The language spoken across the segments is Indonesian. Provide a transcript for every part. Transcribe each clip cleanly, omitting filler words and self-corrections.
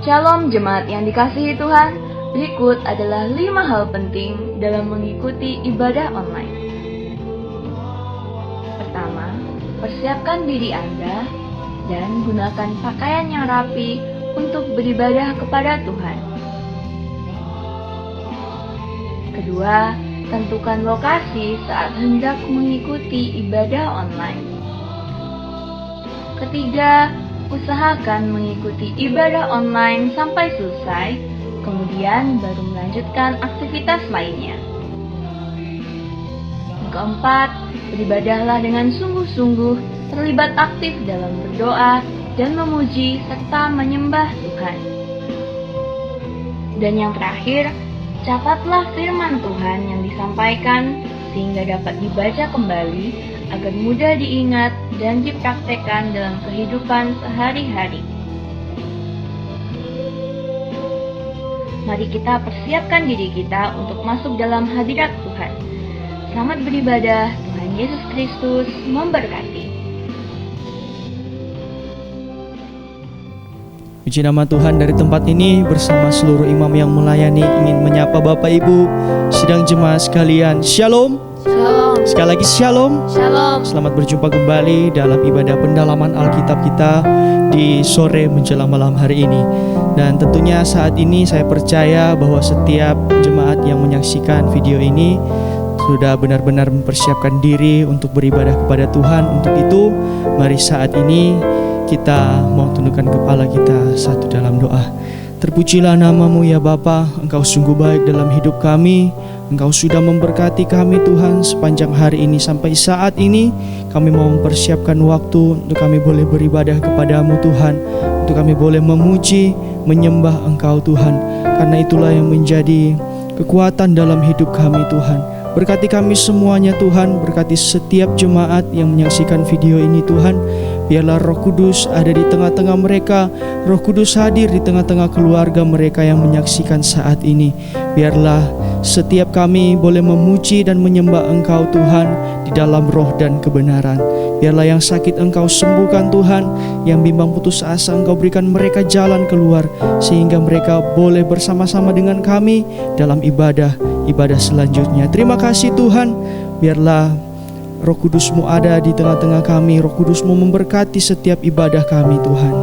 Shalom jemaat yang dikasihi Tuhan, berikut adalah 5 hal penting dalam mengikuti ibadah online. Pertama, persiapkan diri Anda dan gunakan pakaian yang rapi untuk beribadah kepada Tuhan. Kedua, tentukan lokasi saat hendak mengikuti ibadah online. Ketiga, usahakan mengikuti ibadah online sampai selesai, kemudian baru melanjutkan aktivitas lainnya. Yang keempat, beribadahlah dengan sungguh-sungguh, terlibat aktif dalam berdoa dan memuji serta menyembah Tuhan. Dan yang terakhir, catatlah firman Tuhan yang disampaikan sehingga dapat dibaca kembali agar mudah diingat dan dipraktekkan dalam kehidupan sehari-hari. Mari kita persiapkan diri kita untuk masuk dalam hadirat Tuhan. Selamat beribadah, Tuhan Yesus Kristus memberkati. Puji nama Tuhan. Dari tempat ini bersama seluruh imam yang melayani ingin menyapa Bapak Ibu, sidang jemaat sekalian. Shalom. Shalom. Sekali lagi shalom. Shalom. Selamat berjumpa kembali dalam ibadah pendalaman Alkitab kita di sore menjelang malam hari ini. Dan tentunya saat ini saya percaya bahwa setiap jemaat yang menyaksikan video ini sudah benar-benar mempersiapkan diri untuk beribadah kepada Tuhan. Untuk itu, mari saat ini kita mau tundukkan kepala kita satu dalam doa. Terpujilah namamu ya Bapa, Engkau sungguh baik dalam hidup kami. Engkau sudah memberkati kami Tuhan sepanjang hari ini sampai saat ini. Kami mau mempersiapkan waktu untuk kami boleh beribadah kepadamu Tuhan, untuk kami boleh memuji, menyembah Engkau Tuhan. Karena itulah yang menjadi kekuatan dalam hidup kami Tuhan. Berkati kami semuanya Tuhan, berkati setiap jemaat yang menyaksikan video ini Tuhan. Biarlah Roh Kudus ada di tengah-tengah mereka, Roh Kudus hadir di tengah-tengah keluarga mereka yang menyaksikan saat ini. Biarlah setiap kami boleh memuji dan menyembah Engkau Tuhan di dalam roh dan kebenaran. Biarlah yang sakit Engkau sembuhkan Tuhan, yang bimbang putus asa Engkau berikan mereka jalan keluar, sehingga mereka boleh bersama-sama dengan kami dalam ibadah selanjutnya. Terima kasih Tuhan, biarlah Roh Kudus-Mu ada di tengah-tengah kami. Roh Kudus-Mu memberkati setiap ibadah kami Tuhan.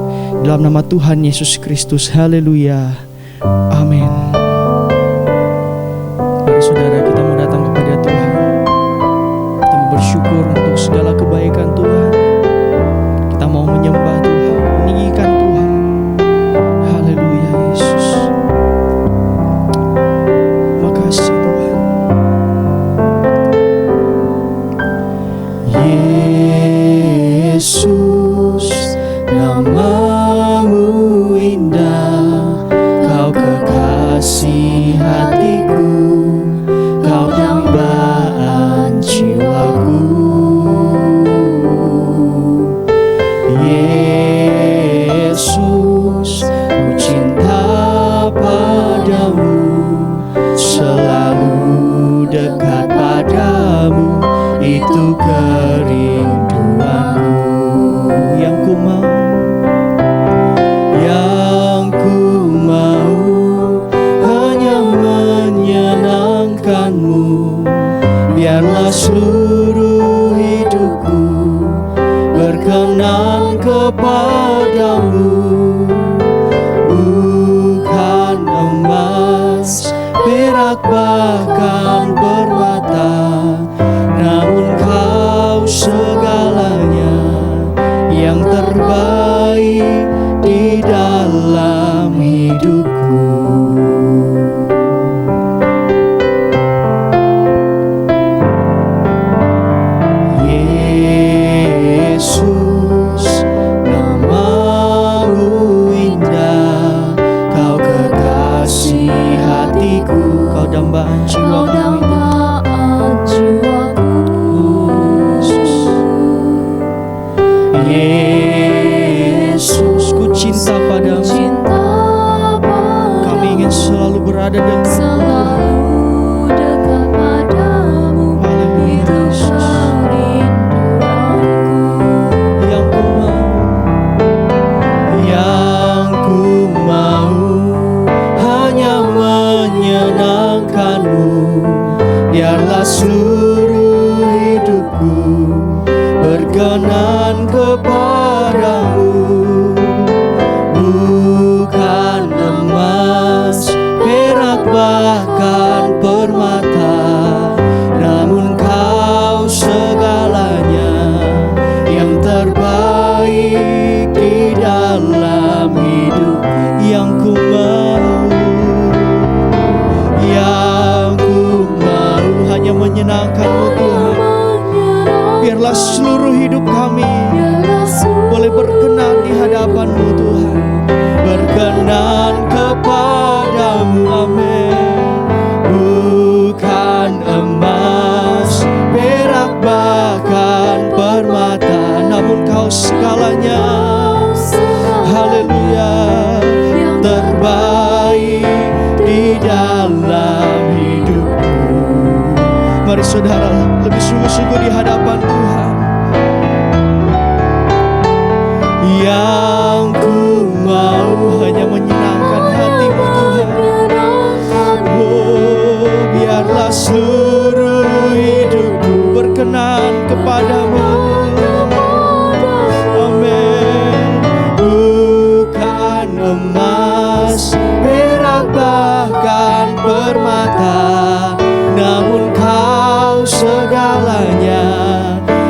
Dalam nama Tuhan Yesus Kristus, haleluya, amin. Mari saudara, kita mau datang kepada Tuhan. Kita mau bersyukur untuk segala kebaikan Tuhan. Kita mau menyembah Tuhan, meninggikan Tuhan. Haleluya Yesus. Makasih Tuhan. Yesus, namamu indah, Kau kekasih hatiku, Kau dambaan jiwaku. Yesus, ku cinta padamu, selalu dekat padamu, itu kerinduanku. Yang ku mau, hanya menyenangkanmu. Biarlah seluruh hidupku berkenan kepadamu. Bukan emas, perak bahkan permata, namun Kau segalanya, yang terbaik di dalam hidupku. Yesus, namamu indah, Kau kekasih hatiku, Kau dambaan jiwaku. Yesus, kepadamu, bukan emas, perak bahkan permata, namun Kau segalanya yang terbaik di dalam hidup yang ku mau. Yang ku mau hanya menyenangkan-Mu Tuhan. Biarlah seluruh hidup kami boleh berkenan di hadapan-Mu Tuhan, berkenan kepadamu. Amin. Bukan emas, perak bahkan permata, namun Kau segalanya, haleluya, terbaik di dalam hidupku. Mari saudara lebih sungguh-sungguh di hadapan Tuhan. Yang ku mau hanya menyenangkan hati-Mu Tuhan. Oh, biarlah seluruh hidupku berkenan kepadamu. Amin. Bukan emas, perak bahkan permata, namun Kau segalanya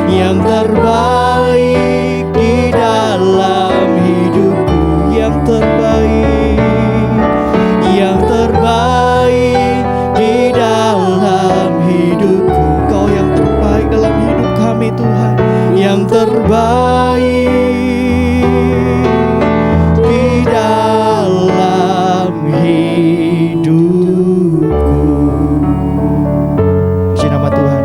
yang terbaik di dalam hidupku. Yang terbaik di dalam hidupku. Kau yang terbaik dalam hidup kami Tuhan, yang terbaik di dalam hidupku. Puji nama Tuhan.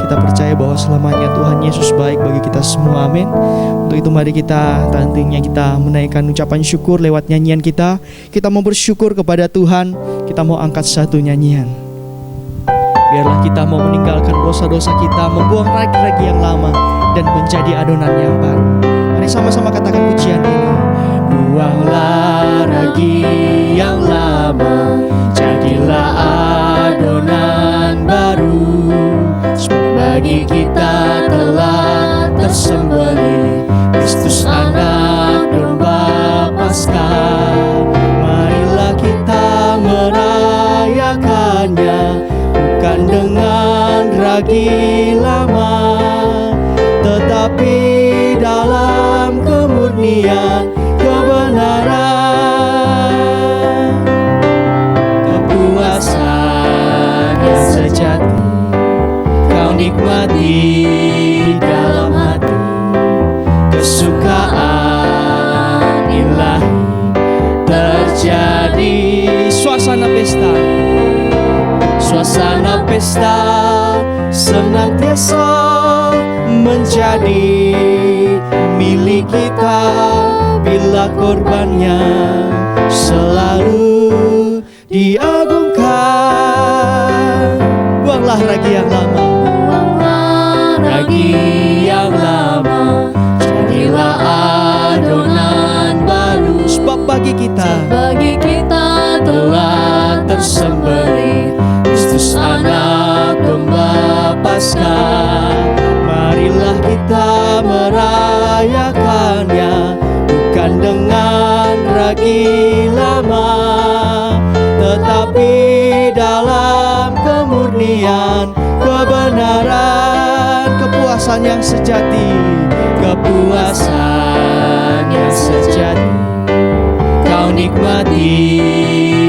Kita percaya bahwa selamanya Tuhan Yesus baik bagi kita semua. Amin. Untuk itu mari kita tentunya kita menaikkan ucapan syukur lewat nyanyian kita. Kita mau bersyukur kepada Tuhan. Kita mau angkat satu nyanyian. Biarlah kita mau meninggalkan dosa-dosa kita, membuang ragi-ragi yang lama dan menjadi adonan yang baru. Mari sama-sama katakan pujian ini. Buanglah ragi yang lama, jadilah adonan baru. Sebab bagi kita telah tersembelih Kristus anak domba Paskah. Marilah kita merayakannya, bukan dengan ragi lama, tetapi dalam kemurnian kebenaran. Kepuasan yang sejati Kau nikmati dalam hati, kesukaan ilahi terjadi. Suasana pesta, suasana pesta senantiasa menjadi milik kita bila korbannya selalu diagungkan. Buanglah ragi yang lama, ragi yang lama, jadilah adonan baru. Sebab bagi kita telah tersembelih Kristus anak domba Paskah. Marilah kita merayakannya, bukan dengan ragi lama, tetapi dalam kemurnian kebenaran. Kepuasan yang sejati, kepuasan yang sejati Kau nikmati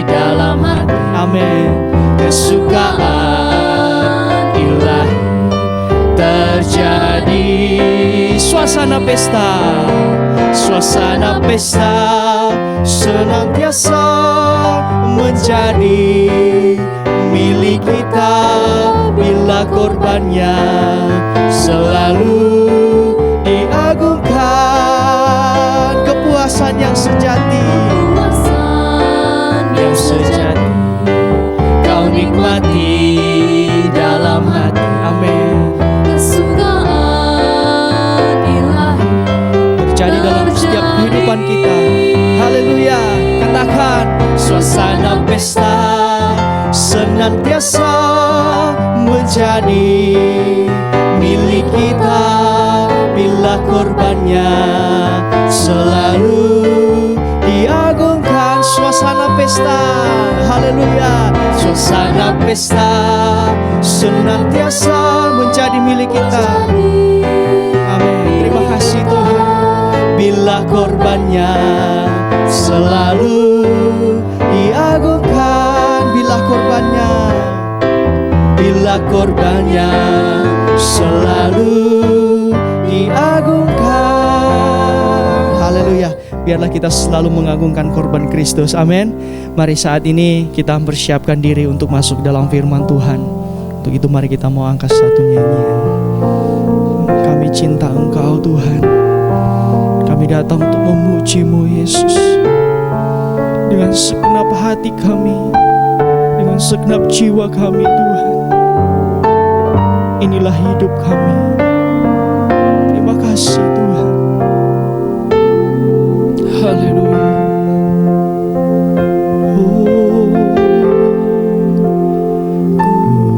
dalam hati. Amin. Kesukaan ilahi terjadi. Suasana pesta, suasana pesta senantiasa menjadi milik kita bila korbannya selalu diagungkan. Kepuasan yang sejati, yang sejati Kau nikmati dalam hati. Amin. Kesukaan ilahi terjadi dalam setiap kehidupan kita. Haleluya. Katakan, suasana pesta senantiasa menjadi milik kita bila Bila korbannya selalu diagungkan. Suasana pesta, haleluya. Suasana pesta senantiasa menjadi milik kita. Amin. Terima kasih Tuhan. Bila korbannya selalu diagungkan. Bila korbannya selalu diagungkan. Haleluya. Biarlah kita selalu mengagungkan korban Kristus. Amin. Mari saat ini kita mempersiapkan diri untuk masuk dalam firman Tuhan. Untuk itu mari kita mau angkat satu nyanyian. Kami cinta Engkau Tuhan. Kami datang untuk memuji-Mu Yesus. Dengan segenap hati kami, dengan segenap jiwa kami Tuhan. Inilah hidup kami. Terima kasih Tuhan. Haleluya. Ku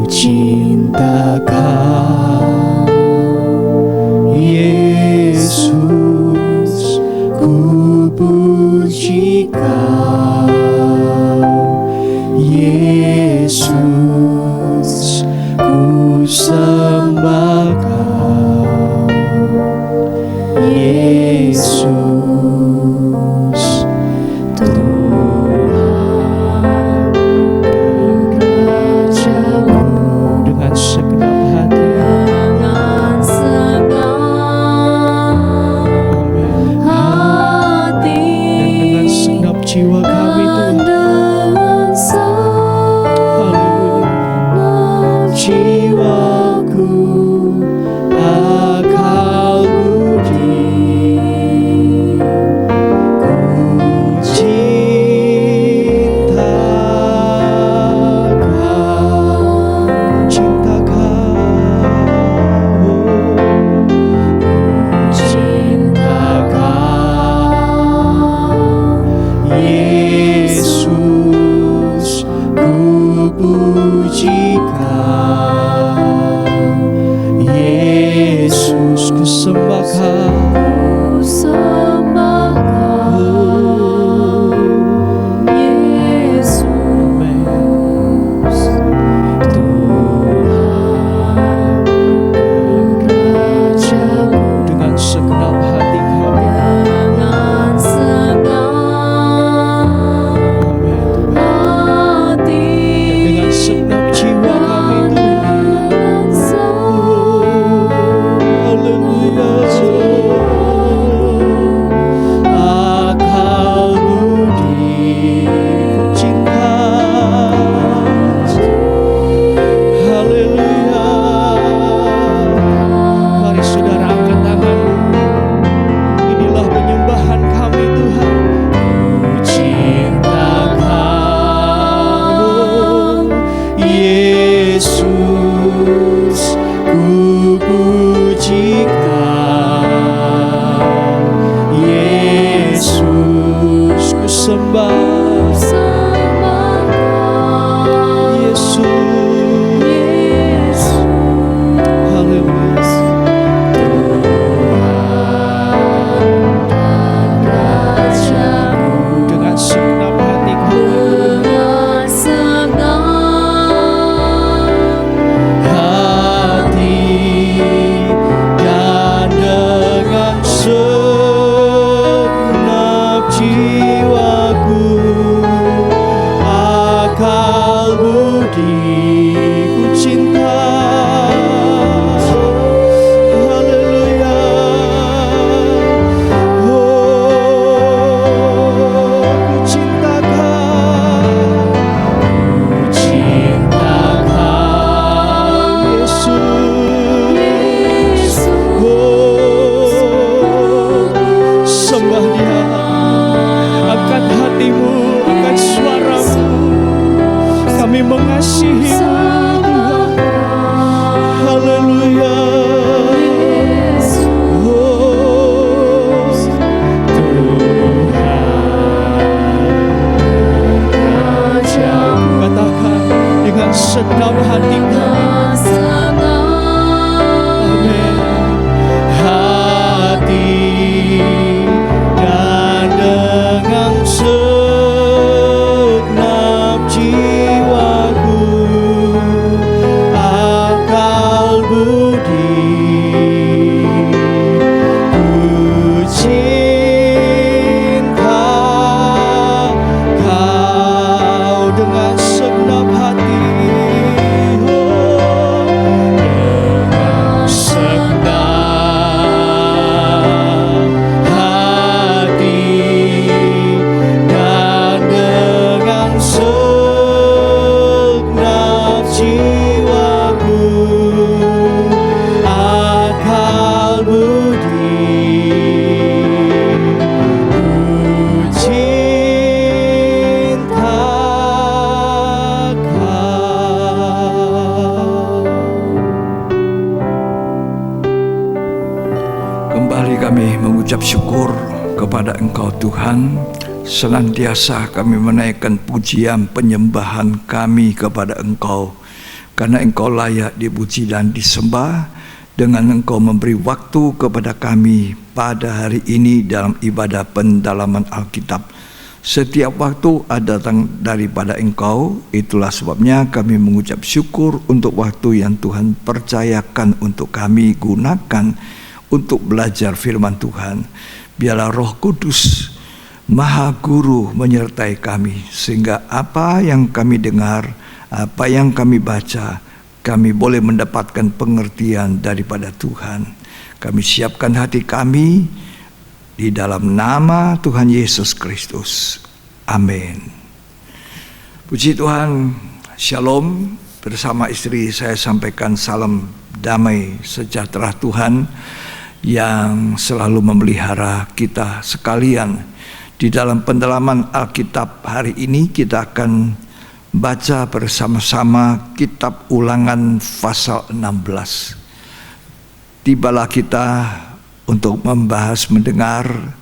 cinta Kau Yesus, ku puji Kau Yesus, ku sembah Kau Yesus. Jiwa kami Tuhan, haleluya. Jiwaku akal budi, ku cinta Kau, cinta Kau, cinta Kau Yesus, ku puji Kau Yesus, ku sembah Kau Yesus. Tuhan dengan segenap hati kami, segenap jiwa kami Tuhan. Haleluya. Akal budi ku cinta. Haleluya. Mari saudara angkat tangan. Inilah penyembahan kami Tuhan. Ku cinta Kau Yesus, ku puji Kau Yesus, ku sembah Yesus. Haleluya. Dengan segenap hati kami, dan dengan segenap jiwaku, akal budi ku cinta. Haleluya. Ku cinta Kau, ku cinta Kau Yesus. Sembah Dia, angkat hatimu, angkat suaramu. Kami mengasihi-Mu Tuhan. Haleluya. Tuhan, katakan dengan segenap hatimu. Amin. syukur kepada Engkau Tuhan. Senantiasa kami menaikkan pujian penyembahan kami kepada Engkau, karena Engkau layak dipuji dan disembah. Dengan Engkau memberi waktu kepada kami pada hari ini dalam ibadah pendalaman Alkitab. Setiap waktu ada datang daripada Engkau. Itulah sebabnya kami mengucap syukur untuk waktu yang Tuhan percayakan untuk kami gunakan untuk belajar firman Tuhan. Biarlah Roh Kudus Maha Guru menyertai kami, sehingga apa yang kami dengar, apa yang kami baca, kami boleh mendapatkan pengertian daripada Tuhan. Kami siapkan hati kami di dalam nama Tuhan Yesus Kristus. Amin. Puji Tuhan. Shalom. Bersama istri saya sampaikan salam damai sejahtera Tuhan yang selalu memelihara kita sekalian. Di dalam pendalaman Alkitab hari ini kita akan baca bersama-sama kitab Ulangan pasal 16. Tibalah kita untuk membahas mendengar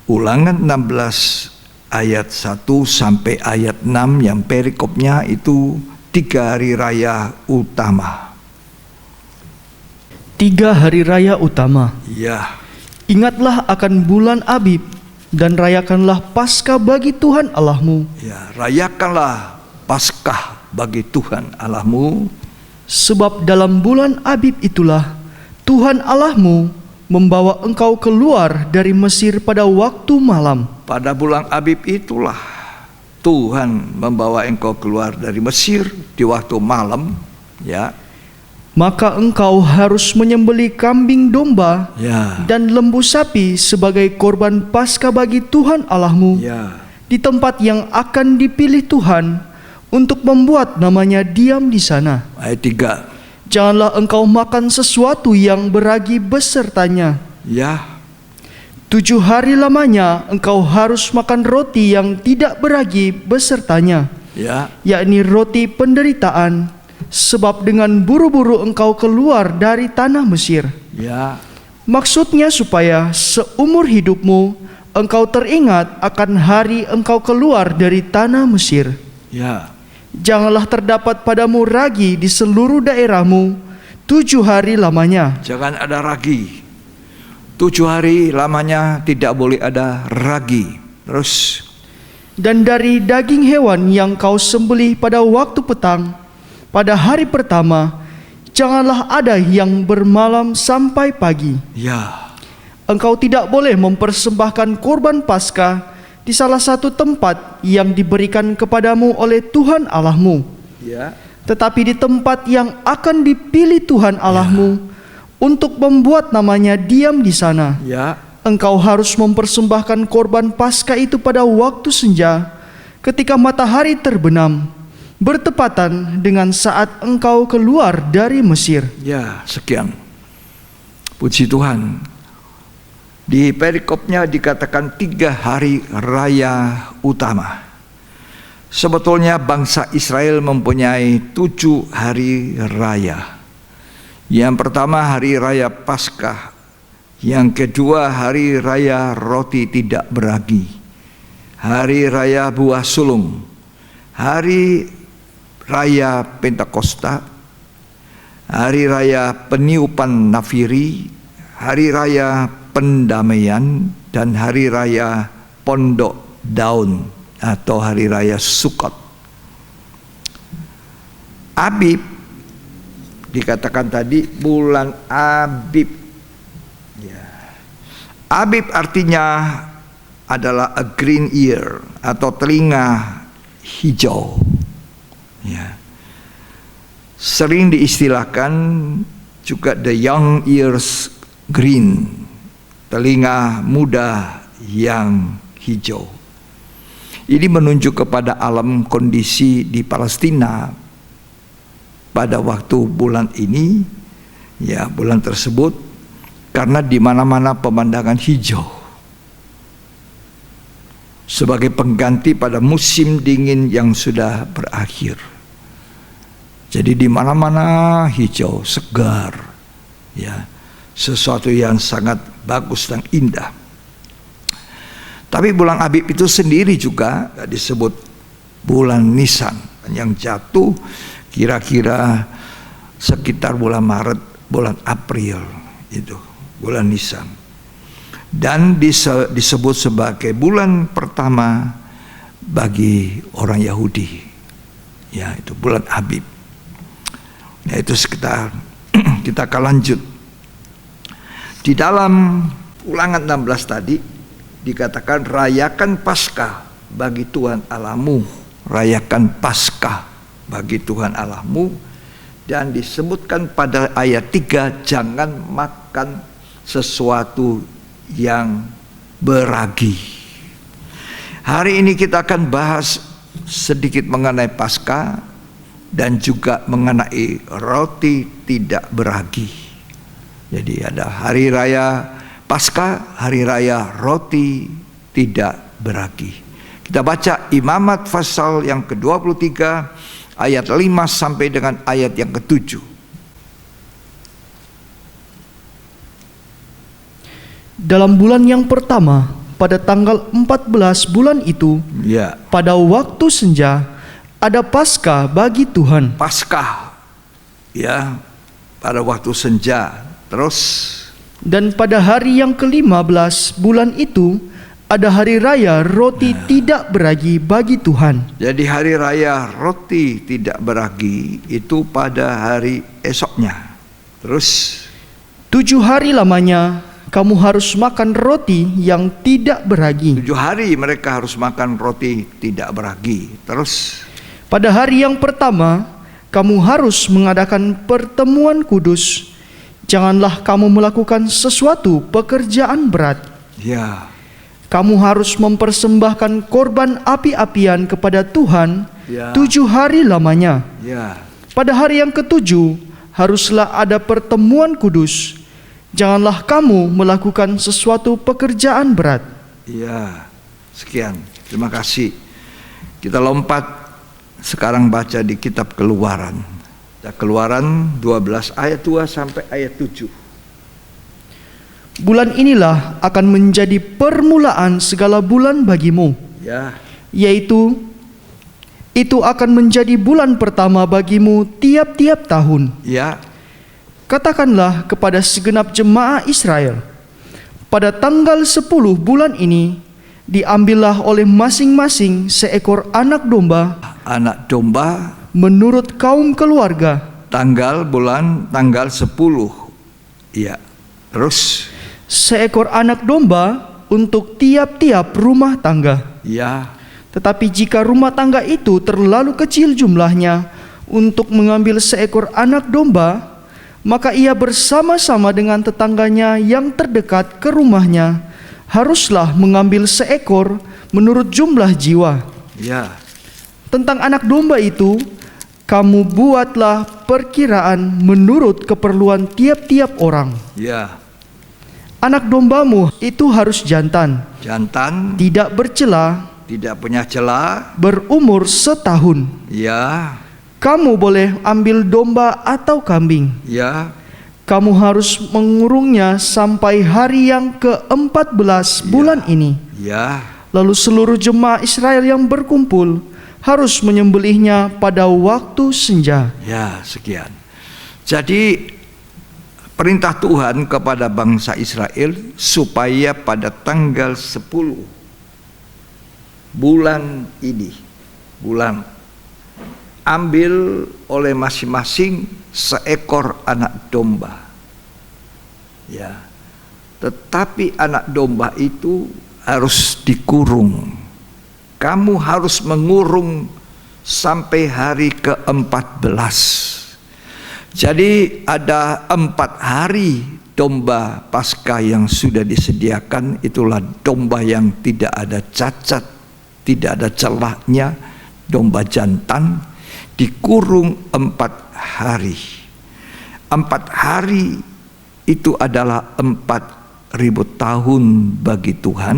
Ulangan 16 ayat 1 sampai ayat 6 yang perikopnya itu 3 hari raya utama. 3 hari raya utama. Ya. Ingatlah akan bulan Abib dan rayakanlah Paskah bagi Tuhan Allahmu. Ya, rayakanlah Paskah bagi Tuhan Allahmu. Sebab dalam bulan Abib itulah Tuhan Allahmu membawa engkau keluar dari Mesir pada waktu malam. Pada bulan Abib itulah Tuhan membawa engkau keluar dari Mesir di waktu malam. Ya. Maka engkau harus menyembelih kambing domba Ya. dan lembu sapi sebagai korban Paskah bagi Tuhan Allahmu Ya. di tempat yang akan dipilih Tuhan untuk membuat namanya diam di sana. Ayat 3. Janganlah engkau makan sesuatu yang beragi besertanya. Ya. 7 hari lamanya engkau harus makan roti yang tidak beragi besertanya, Ya. yakni roti penderitaan. Sebab dengan buru-buru engkau keluar dari tanah Mesir. Ya. Maksudnya supaya seumur hidupmu engkau teringat akan hari engkau keluar dari tanah Mesir. Ya. Janganlah terdapat padamu ragi di seluruh daerahmu 7 hari lamanya. Jangan ada ragi. 7 hari lamanya tidak boleh ada ragi. Terus. Dan dari daging hewan yang kau sembelih pada waktu petang, pada hari pertama, janganlah ada yang bermalam sampai pagi. Ya. Engkau tidak boleh mempersembahkan korban Paskah di salah satu tempat yang diberikan kepadamu oleh Tuhan Allahmu, Ya. tetapi di tempat yang akan dipilih Tuhan Allahmu untuk membuat namanya diam di sana. Ya. Engkau harus mempersembahkan korban Paskah itu pada waktu senja, ketika matahari terbenam, bertepatan dengan saat engkau keluar dari Mesir. Ya, sekian. Puji Tuhan. Di perikopnya dikatakan 3 hari raya utama. Sebetulnya bangsa Israel mempunyai 7 hari raya. Yang pertama hari raya Paskah. Yang kedua hari raya roti tidak beragi. Hari raya buah sulung. Hari raya Pentakosta, hari raya peniupan nafiri, hari raya pendamaian, dan hari raya pondok daun atau hari raya Sukot. Abib dikatakan tadi bulan Abib. Ya. Abib artinya adalah a green ear atau telinga hijau. Ya. Sering diistilahkan juga the young ears green, telinga muda yang hijau. Ini menunjuk kepada alam kondisi di Palestina pada waktu bulan ini, ya bulan tersebut, karena di mana-mana pemandangan hijau sebagai pengganti pada musim dingin yang sudah berakhir. Jadi di mana-mana hijau, segar, ya, sesuatu yang sangat bagus dan indah. Tapi bulan Abib itu sendiri juga disebut bulan Nisan, yang jatuh kira-kira sekitar bulan Maret, bulan April, itu bulan Nisan. Dan disebut sebagai bulan pertama bagi orang Yahudi, ya, itu bulan Abib. Ya, itu sekitar kita akan lanjut. Di dalam Ulangan 16 tadi dikatakan rayakan Paskah bagi Tuhan Allahmu, rayakan Paskah bagi Tuhan Allahmu, dan disebutkan pada ayat 3 jangan makan sesuatu yang beragi. Hari ini kita akan bahas sedikit mengenai Paskah dan juga mengenai roti tidak beragi. Jadi ada hari raya Paskah, hari raya roti tidak beragi. Kita baca Imamat pasal yang ke-23 ayat 5 sampai dengan ayat yang ke-7. Dalam bulan yang pertama, pada tanggal 14 bulan itu, Ya, pada waktu senja, ada Paskah bagi Tuhan. Paskah, ya, pada waktu senja. Terus, Dan pada hari yang ke-15 bulan itu, ada hari raya roti tidak beragi bagi Tuhan. jadi hari raya roti tidak beragi itu pada hari esoknya. Terus, 7 hari lamanya kamu harus makan roti yang tidak beragi. 7 hari mereka harus makan roti tidak beragi. Terus, Pada hari yang pertama, kamu harus mengadakan pertemuan kudus. Janganlah kamu melakukan sesuatu pekerjaan berat. ya, Kamu harus mempersembahkan korban api-apian kepada Tuhan Ya. 7 hari lamanya. ya, Pada hari yang ke-7, haruslah ada pertemuan kudus. Janganlah kamu melakukan sesuatu pekerjaan berat. ya. Sekian, terima kasih. Kita lompat sekarang baca di kitab Keluaran. Keluaran 12 ayat 2 sampai ayat 7. Bulan inilah akan menjadi permulaan segala bulan bagimu, Ya, yaitu itu akan menjadi bulan pertama bagimu tiap-tiap tahun. ya, Katakanlah kepada segenap jemaah Israel, pada tanggal 10 bulan ini, diambillah oleh masing-masing seekor anak domba anak domba menurut kaum keluarga, tanggal 10. Ya. Terus, seekor anak domba untuk tiap-tiap rumah tangga. ya, Tetapi jika rumah tangga itu terlalu kecil jumlahnya untuk mengambil seekor anak domba, maka ia bersama-sama dengan tetangganya yang terdekat ke rumahnya haruslah mengambil seekor menurut jumlah jiwa. ya, Tentang anak domba itu, kamu buatlah perkiraan menurut keperluan tiap-tiap orang. ya. Anak dombamu itu harus jantan, Jantan, tidak bercela, tidak punya celah. berumur setahun. Ya, Kamu boleh ambil domba atau kambing. ya, Kamu harus mengurungnya sampai hari yang ke-14 bulan ini. ya, Lalu seluruh jemaah Israel yang berkumpul harus menyembelihnya pada waktu senja. ya. Sekian. Jadi perintah Tuhan kepada bangsa Israel supaya pada tanggal 10 bulan ini, ambil oleh masing-masing seekor anak domba. Ya. Tetapi anak domba itu harus dikurung. Kamu harus mengurung sampai hari ke-14. Jadi ada 4 hari domba Paskah yang sudah disediakan. Itulah domba yang tidak ada cacat, tidak ada celahnya, domba jantan, dikurung 4 hari. 4 hari itu adalah 4.000 tahun bagi Tuhan.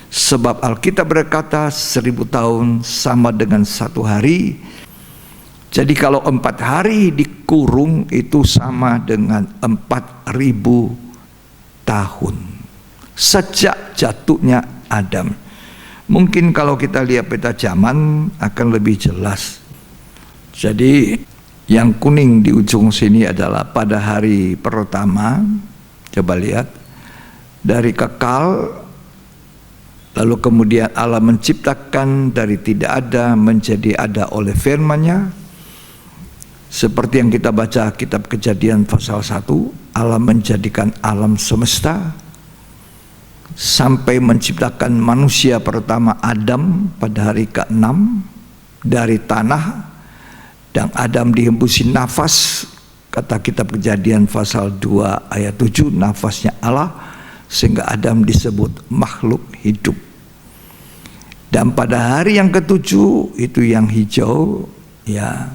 Sebab Alkitab berkata 1.000 tahun sama dengan 1 hari. Jadi kalau 4 hari dikurung itu sama dengan 4.000 tahun. Sejak jatuhnya Adam. Mungkin kalau kita lihat peta zaman akan lebih jelas. Jadi yang kuning di ujung sini adalah pada hari pertama. Coba lihat, dari kekal, lalu kemudian Allah menciptakan dari tidak ada menjadi ada oleh firman-Nya. Seperti yang kita baca kitab Kejadian pasal 1, Allah menjadikan alam semesta sampai menciptakan manusia pertama Adam pada hari ke-6 dari tanah, dan Adam dihembusi nafas, kata kitab Kejadian pasal 2 ayat 7, nafasnya Allah, sehingga Adam disebut makhluk hidup. Dan pada hari yang ke-7 itu yang hijau, ya,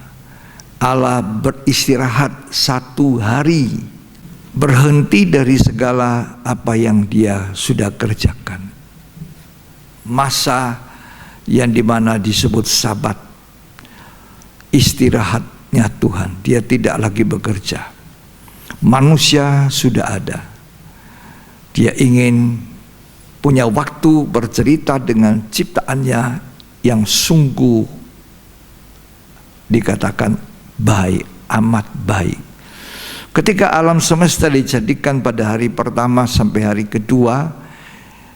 Allah beristirahat 1 hari, berhenti dari segala apa yang dia sudah kerjakan. Masa yang dimana disebut sabat, istirahatnya Tuhan, dia tidak lagi bekerja. Manusia sudah ada, dia ingin punya waktu bercerita dengan ciptaannya yang sungguh dikatakan baik, amat baik. Ketika alam semesta dijadikan pada hari pertama sampai hari kedua,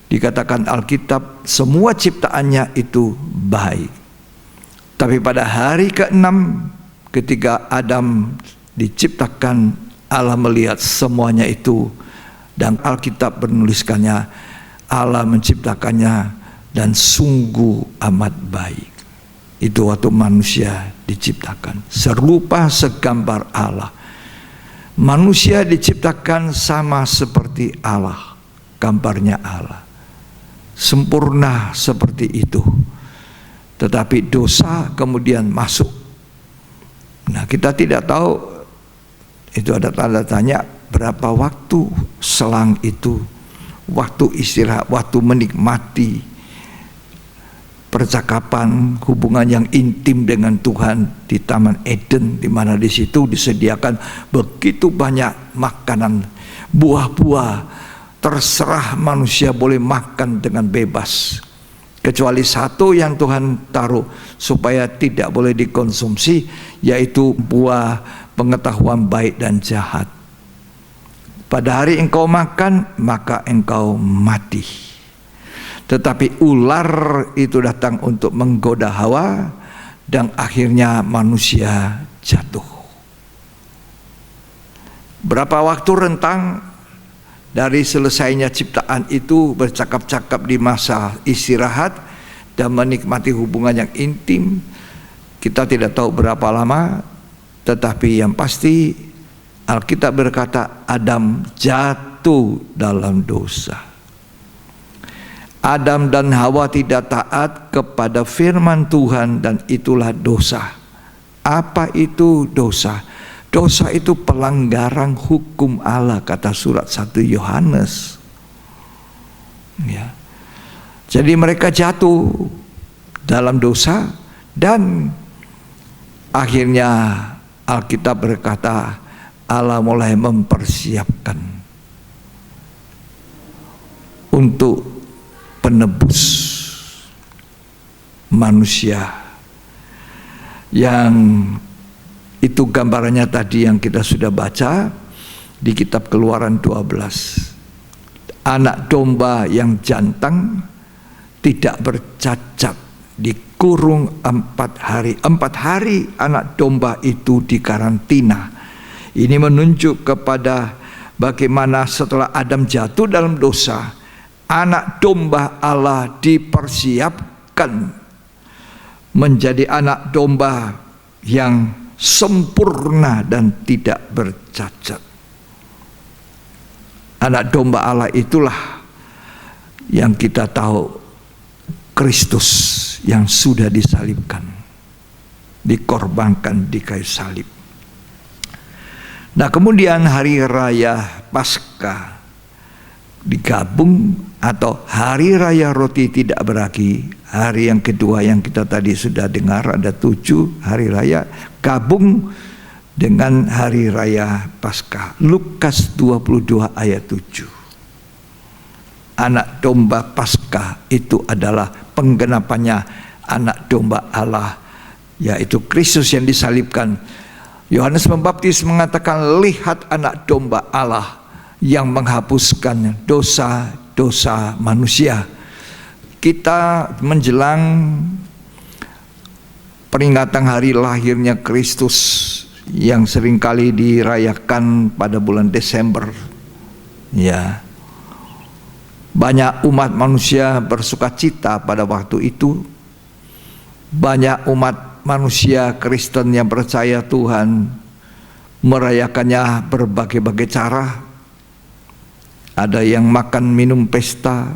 dikatakan Alkitab semua ciptaannya itu baik. Tapi pada hari ke-6 ketika Adam diciptakan, Allah melihat semuanya itu, dan Alkitab menuliskannya, Allah menciptakannya dan sungguh amat baik. Itu waktu manusia diciptakan, serupa segambar Allah. Manusia diciptakan sama seperti Allah, gambarnya Allah, sempurna seperti itu. Tetapi dosa kemudian masuk. Nah, kita tidak tahu, itu ada tanda tanya, berapa waktu selang itu, waktu istirahat, waktu menikmati percakapan, hubungan yang intim dengan Tuhan di Taman Eden, di mana di situ disediakan begitu banyak makanan, buah-buah, terserah manusia boleh makan dengan bebas, kecuali satu yang Tuhan taruh supaya tidak boleh dikonsumsi, yaitu buah pengetahuan baik dan jahat. Pada hari engkau makan, maka engkau mati. Tetapi ular itu datang untuk menggoda Hawa, dan akhirnya manusia jatuh. Berapa waktu rentang dari selesainya ciptaan itu, bercakap-cakap di masa istirahat dan menikmati hubungan yang intim, kita tidak tahu berapa lama. Tetapi yang pasti Alkitab berkata Adam jatuh dalam dosa. Adam dan Hawa tidak taat kepada firman Tuhan, dan itulah dosa. Apa itu dosa? Dosa itu pelanggaran hukum Allah, kata surat 1 Yohanes. Ya. Jadi mereka jatuh dalam dosa, dan akhirnya Alkitab berkata Allah mulai mempersiapkan untuk penebus manusia, yang itu gambarannya tadi yang kita sudah baca di kitab Keluaran 12. Anak domba yang jantan tidak bercacat, dikurung 4 hari. 4 hari anak domba itu dikarantina. Ini menunjuk kepada bagaimana setelah Adam jatuh dalam dosa, anak domba Allah dipersiapkan menjadi anak domba yang sempurna dan tidak bercacat. Anak domba Allah itulah yang kita tahu, Kristus yang sudah disalibkan, dikorbankan di kayu salib. Nah, kemudian hari raya Paskah digabung, atau hari raya roti tidak beragi, hari yang kedua yang kita tadi sudah dengar, ada 7 hari raya, gabung dengan hari raya Paskah. Lukas 22 ayat 7. Anak domba Paskah itu adalah penggenapannya anak domba Allah, yaitu Kristus yang disalibkan. Yohanes Pembaptis mengatakan, lihat anak domba Allah yang menghapuskan dosa-dosa manusia. Kita menjelang peringatan hari lahirnya Kristus yang seringkali dirayakan pada bulan Desember. Ya, banyak umat manusia bersukacita pada waktu itu. Banyak umat manusia Kristen yang percaya Tuhan merayakannya berbagai-bagai cara. Ada yang makan minum pesta,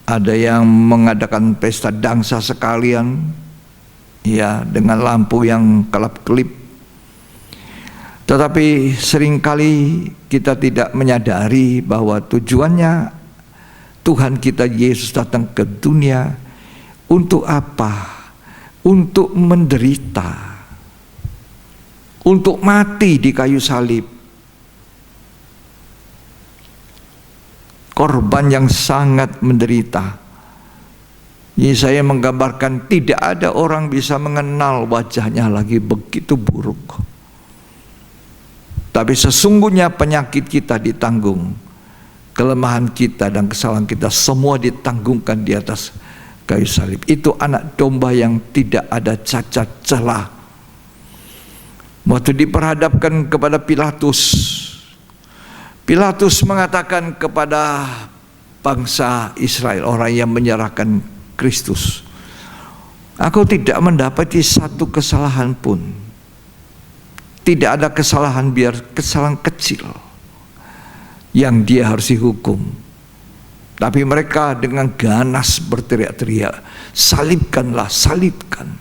ada yang mengadakan pesta dansa sekalian, ya, dengan lampu yang kelap-kelip. Tetapi seringkali kita tidak menyadari bahwa tujuannya Tuhan kita Yesus datang ke dunia untuk apa? Untuk menderita, untuk mati di kayu salib. Korban yang sangat menderita. Yesaya menggambarkan tidak ada orang bisa mengenal wajahnya lagi, begitu buruk. Tapi sesungguhnya penyakit kita ditanggung, kelemahan kita dan kesalahan kita semua ditanggungkan di atas kayu salib. Itu anak domba yang tidak ada cacat celah. Waktu diperhadapkan kepada Pilatus, Pilatus mengatakan kepada bangsa Israel, orang yang menyerahkan Kristus, aku tidak mendapati satu kesalahan pun. Tidak ada kesalahan, biar kesalahan kecil yang dia harus dihukum. Tapi mereka dengan ganas berteriak-teriak, salibkanlah, salibkan.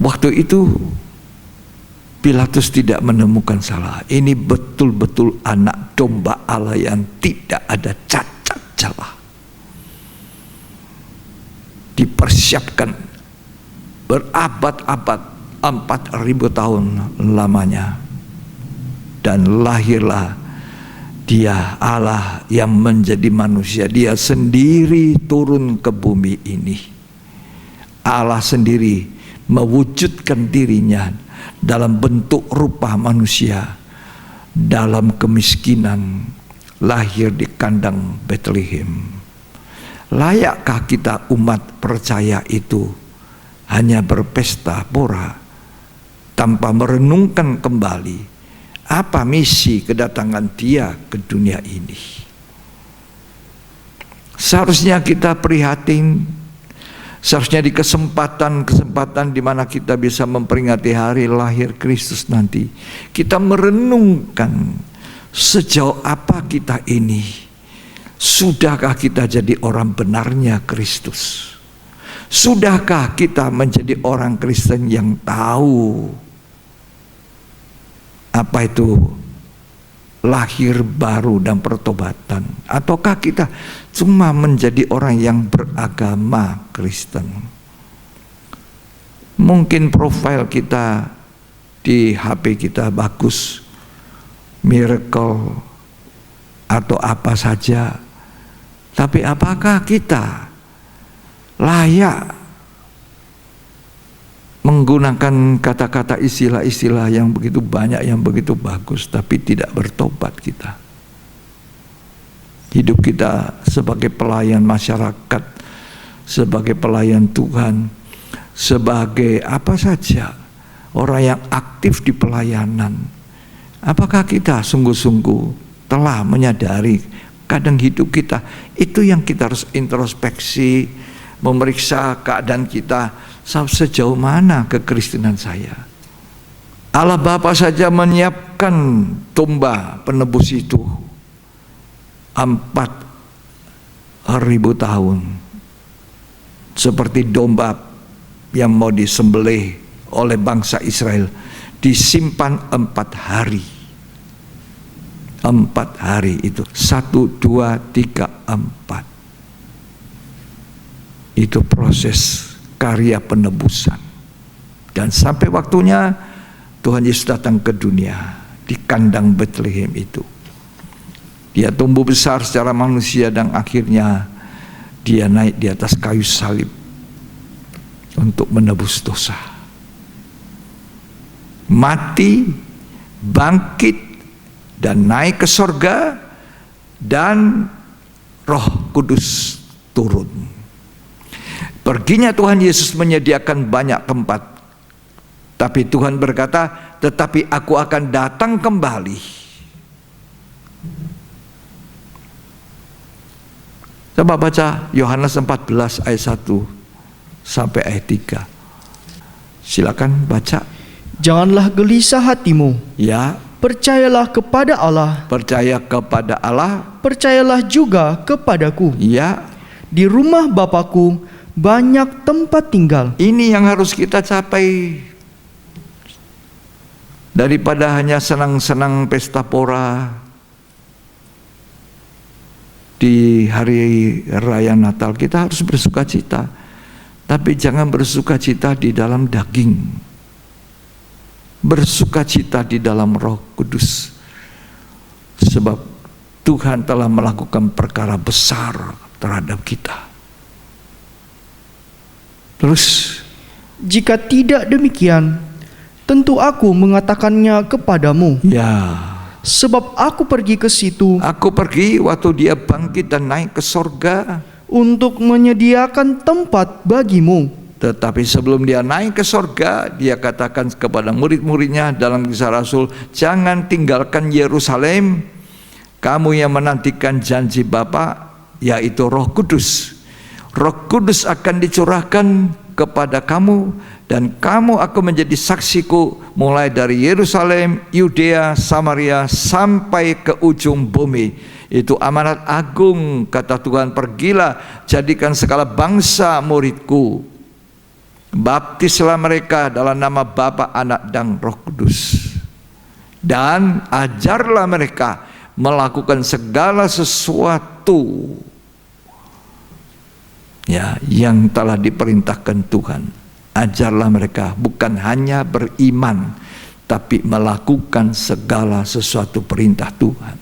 Waktu itu Pilatus tidak menemukan salah. Ini betul-betul anak domba Allah yang tidak ada cacat celah. Dipersiapkan berabad-abad, 4.000 tahun lamanya, dan lahirlah Dia, Allah yang menjadi manusia. Dia sendiri turun ke bumi ini. Allah sendiri mewujudkan dirinya dalam bentuk rupa manusia, dalam kemiskinan, lahir di kandang Bethlehem. Layakkah kita umat percaya itu hanya berpesta pora tanpa merenungkan kembali apa misi kedatangan Dia ke dunia ini? Seharusnya kita prihatin. Seharusnya di kesempatan-kesempatan di mana kita bisa memperingati hari lahir Kristus nanti, kita merenungkan sejauh apa kita ini. Sudahkah kita jadi orang benarnya Kristus? Sudahkah kita menjadi orang Kristen yang tahu apa itu lahir baru dan pertobatan? Ataukah kita cuma menjadi orang yang beragama Kristen? Mungkin profil kita di HP kita bagus, miracle atau apa saja, tapi apakah kita layak menggunakan kata-kata istilah-istilah yang begitu banyak, yang begitu bagus, tapi tidak bertobat kita? Hidup kita sebagai pelayan masyarakat, sebagai pelayan Tuhan, sebagai apa saja, orang yang aktif di pelayanan, apakah kita sungguh-sungguh telah menyadari kadang hidup kita itu yang kita harus introspeksi, memeriksa keadaan kita, sejauh mana kekristenan saya? Allah Bapa saja menyiapkan domba penebus itu 4.000 tahun, seperti domba yang mau disembelih oleh bangsa Israel, disimpan 4 hari. 4 hari itu 1, 2, 3, 4. Itu proses karya penebusan. Dan sampai waktunya Tuhan Yesus datang ke dunia di kandang Bethlehem itu. Dia tumbuh besar secara manusia dan akhirnya Dia naik di atas kayu salib untuk menebus dosa. Mati, bangkit, dan naik ke sorga, dan Roh Kudus turun. Perginya Tuhan Yesus menyediakan banyak tempat, tapi Tuhan berkata, tetapi aku akan datang kembali. Coba baca Yohanes 14 ayat 1 sampai ayat 3. Silakan baca. Janganlah gelisah hatimu. Ya, Percayalah kepada Allah. percaya kepada Allah. Percayalah juga kepadaku. Ya, Di rumah Bapakku banyak tempat tinggal. ini yang harus kita capai. Daripada hanya senang-senang pesta pora di hari raya Natal, kita harus bersuka cita. Tapi jangan bersuka cita di dalam daging. Bersuka cita di dalam Roh Kudus. Sebab Tuhan telah melakukan perkara besar terhadap kita. Terus, Jika tidak demikian, tentu aku mengatakannya kepadamu. ya, Sebab aku pergi ke situ aku pergi waktu dia bangkit dan naik ke sorga. untuk menyediakan tempat bagimu. Tetapi sebelum dia naik ke sorga, dia katakan kepada murid-muridnya dalam Kisah Rasul, jangan tinggalkan Yerusalem, kamu yang menantikan janji Bapa, yaitu Roh Kudus. Roh Kudus akan dicurahkan kepada kamu, dan kamu akan menjadi saksiku mulai dari Yerusalem, Yudea, Samaria, sampai ke ujung bumi. Itu amanat agung, kata Tuhan, pergilah, jadikan segala bangsa muridku. Baptislah mereka dalam nama Bapa, Anak, dan Roh Kudus. Dan ajarlah mereka melakukan segala sesuatu ya yang telah diperintahkan Tuhan. Ajarlah mereka bukan hanya beriman, tapi melakukan segala sesuatu perintah Tuhan.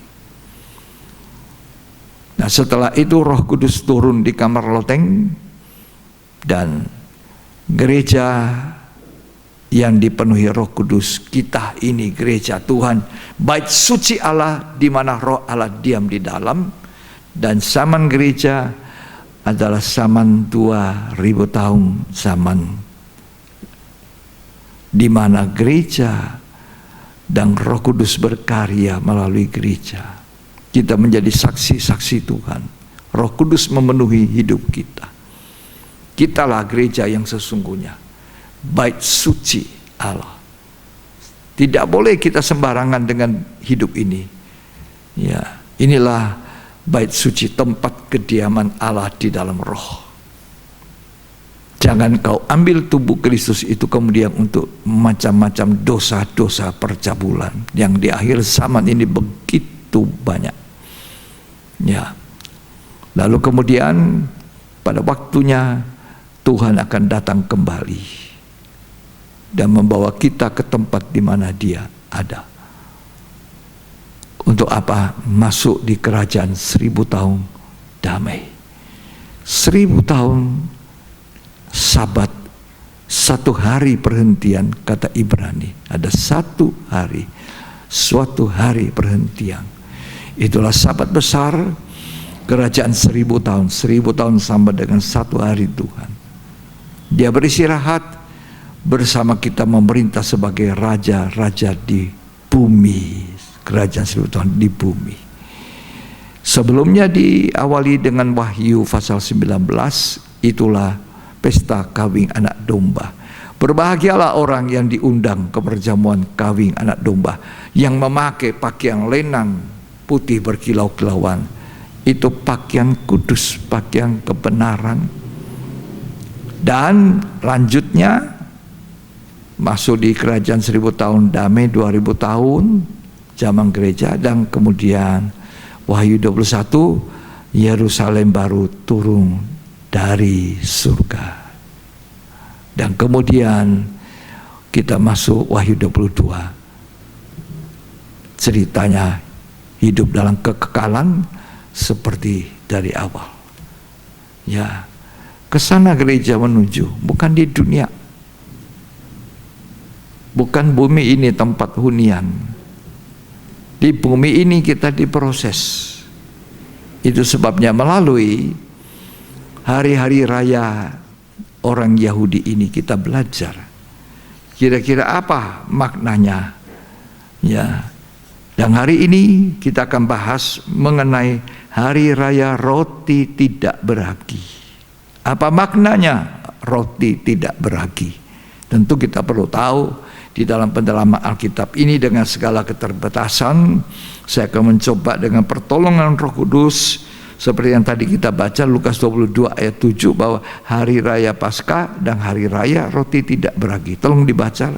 Nah, setelah itu Roh Kudus turun di kamar loteng, dan gereja yang dipenuhi Roh Kudus, kita ini gereja Tuhan, bait suci Allah di mana Roh Allah diam di dalam. Dan zaman gereja adalah zaman 2000 tahun, zaman di mana gereja dan Roh Kudus berkarya melalui gereja. Kita menjadi saksi-saksi Tuhan. Roh Kudus memenuhi hidup kita. Kitalah gereja yang sesungguhnya, bait suci Allah. Tidak boleh kita sembarangan dengan hidup ini. Ya, inilah bait suci, tempat kediaman Allah di dalam roh. Jangan kau ambil tubuh Kristus itu kemudian untuk macam-macam dosa-dosa percabulan yang di akhir zaman ini begitu banyak. Ya. Lalu kemudian pada waktunya Tuhan akan datang kembali dan membawa kita ke tempat di mana Dia ada. Untuk apa? Masuk di kerajaan 1000 tahun damai. 1000 tahun Sabat, 1 hari perhentian, kata Ibrani. Ada 1 hari, suatu hari perhentian. Itulah Sabat besar, kerajaan 1000 tahun. 1000 tahun sama dengan 1 hari Tuhan. Dia beristirahat bersama kita memerintah sebagai raja-raja di bumi. Kerajaan 1000 tahun di bumi. Sebelumnya diawali dengan Wahyu pasal 19, itulah pesta kawin anak domba. Berbahagialah orang yang diundang ke perjamuan kawin anak domba, yang memakai pakaian lenang putih berkilau-kilauan. Itu pakaian kudus, pakaian kebenaran. Dan lanjutnya masuk di kerajaan 1000 tahun damai, 2000 tahun zaman gereja. Dan kemudian Wahyu 21, Yerusalem baru turun dari surga. Dan kemudian kita masuk Wahyu 22. Ceritanya hidup dalam kekekalan seperti dari awal. Ya, Ke sana gereja menuju, bukan di dunia. Bukan bumi ini tempat hunian. Di bumi ini kita diproses. Itu sebabnya melalui hari-hari raya orang Yahudi ini kita belajar kira-kira apa maknanya. Ya. Dan hari ini kita akan bahas mengenai hari raya roti tidak beragi. Apa maknanya roti tidak beragi? Tentu kita perlu tahu di dalam pendalaman Alkitab ini dengan segala keterbatasan. Saya akan mencoba dengan pertolongan Roh Kudus seperti yang tadi kita baca Lukas 22 ayat 7 bahwa hari raya Paskah dan hari raya roti tidak beragi. Tolong dibaca.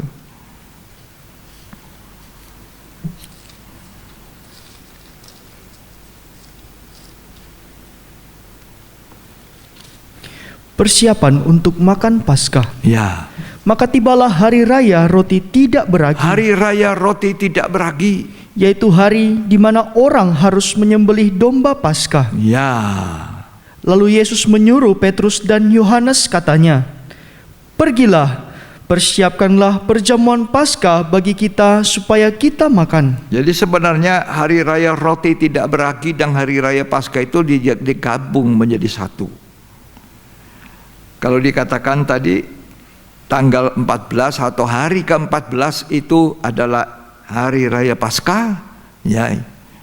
Persiapan untuk makan Paskah. Ya. Maka tibalah hari raya roti tidak beragi. Hari raya roti tidak beragi, yaitu hari di mana orang harus menyembelih domba Paskah. ya. Lalu Yesus menyuruh Petrus dan Yohanes katanya, "Pergilah, persiapkanlah perjamuan Paskah bagi kita supaya kita makan." Jadi sebenarnya hari raya roti tidak beragi dan hari raya Paskah itu digabung menjadi satu. Kalau dikatakan tadi tanggal 14 atau hari ke-14 itu adalah hari raya Paskah, ya.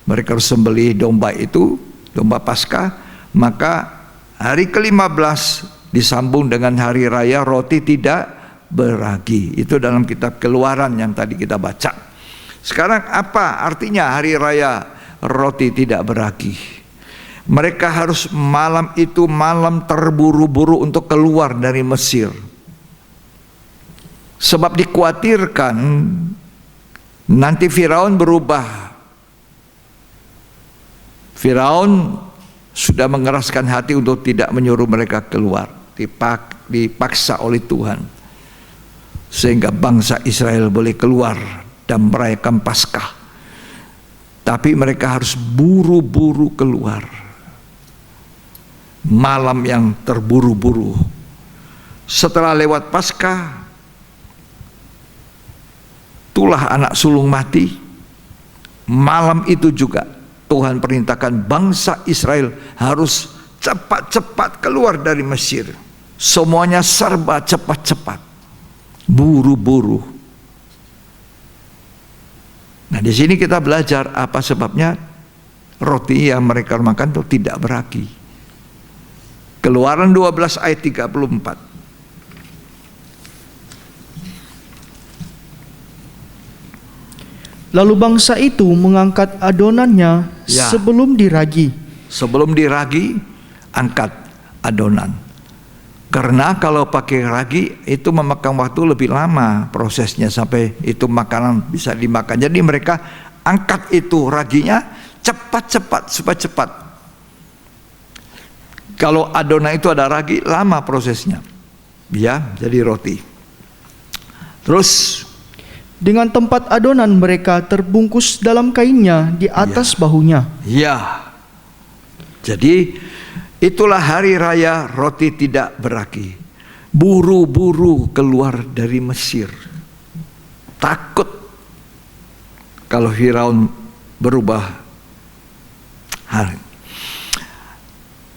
Mereka harus sembelih domba itu, domba Paskah, maka hari ke-15 disambung dengan hari raya roti tidak beragi. Itu dalam kitab Keluaran yang tadi kita baca. Sekarang apa artinya hari raya roti tidak beragi? Mereka harus malam itu malam terburu-buru untuk keluar dari Mesir. Sebab dikhawatirkan nanti Firaun berubah. Firaun sudah mengeraskan hati untuk tidak menyuruh mereka keluar. Dipaksa oleh Tuhan. Sehingga bangsa Israel boleh keluar dan merayakan Paskah. Tapi mereka harus buru-buru keluar. Malam yang terburu-buru. Setelah lewat Paskah, itulah anak sulung mati. Malam itu juga Tuhan perintahkan bangsa Israel harus cepat-cepat keluar dari Mesir. Semuanya serba cepat-cepat, buru-buru. Nah, di sini kita belajar apa sebabnya roti yang mereka makan itu tidak beragi. Keluaran 12 ayat 34. Lalu bangsa itu mengangkat adonannya Ya. sebelum diragi. Sebelum diragi, angkat adonan. Karena kalau pakai ragi itu memakan waktu lebih lama prosesnya sampai itu makanan bisa dimakan. Jadi mereka angkat itu raginya cepat-cepat supaya cepat. Kalau adonan itu ada ragi, lama prosesnya. Ya, jadi roti. Terus Dengan tempat adonan mereka terbungkus dalam kainnya di atas bahunya. ya. Jadi itulah hari raya roti tidak beragi. Buru-buru keluar dari Mesir. Takut kalau Firaun berubah hari.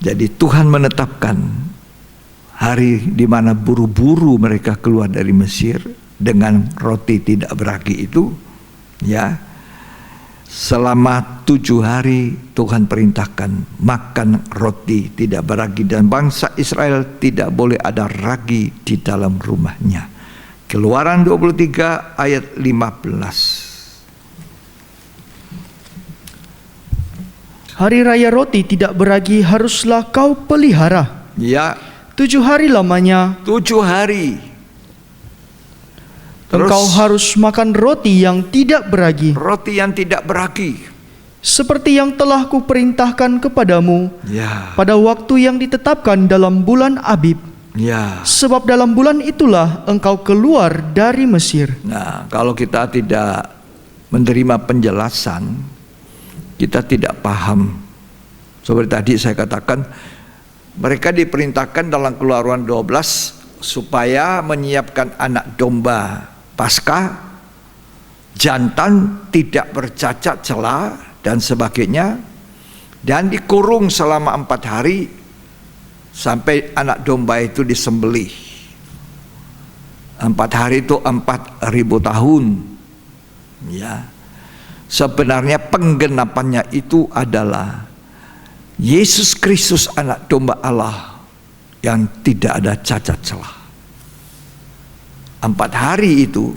Jadi Tuhan menetapkan hari di mana buru-buru mereka keluar dari Mesir dengan roti tidak beragi itu, ya. Selama 7 hari Tuhan perintahkan makan roti tidak beragi dan bangsa Israel tidak boleh ada ragi di dalam rumahnya. Keluaran 23 ayat 15. Hari raya roti tidak beragi haruslah kau pelihara. Ya, 7 hari lamanya 7 hari. Terus engkau harus makan roti yang tidak beragi, roti yang tidak beragi. seperti yang telah kuperintahkan kepadamu Ya, pada waktu yang ditetapkan dalam bulan Abib. ya. Sebab dalam bulan itulah engkau keluar dari Mesir. Nah, kalau kita tidak menerima penjelasan, kita tidak paham. Seperti tadi saya katakan, Mereka diperintahkan dalam Keluaran 12 supaya menyiapkan anak domba Paskah, jantan, tidak bercacat celah dan sebagainya, dan dikurung selama 4 hari sampai anak domba itu disembelih. 4 hari itu 4.000 tahun. Ya, sebenarnya penggenapannya itu adalah Yesus Kristus, anak domba Allah yang tidak ada cacat celah. 4 hari itu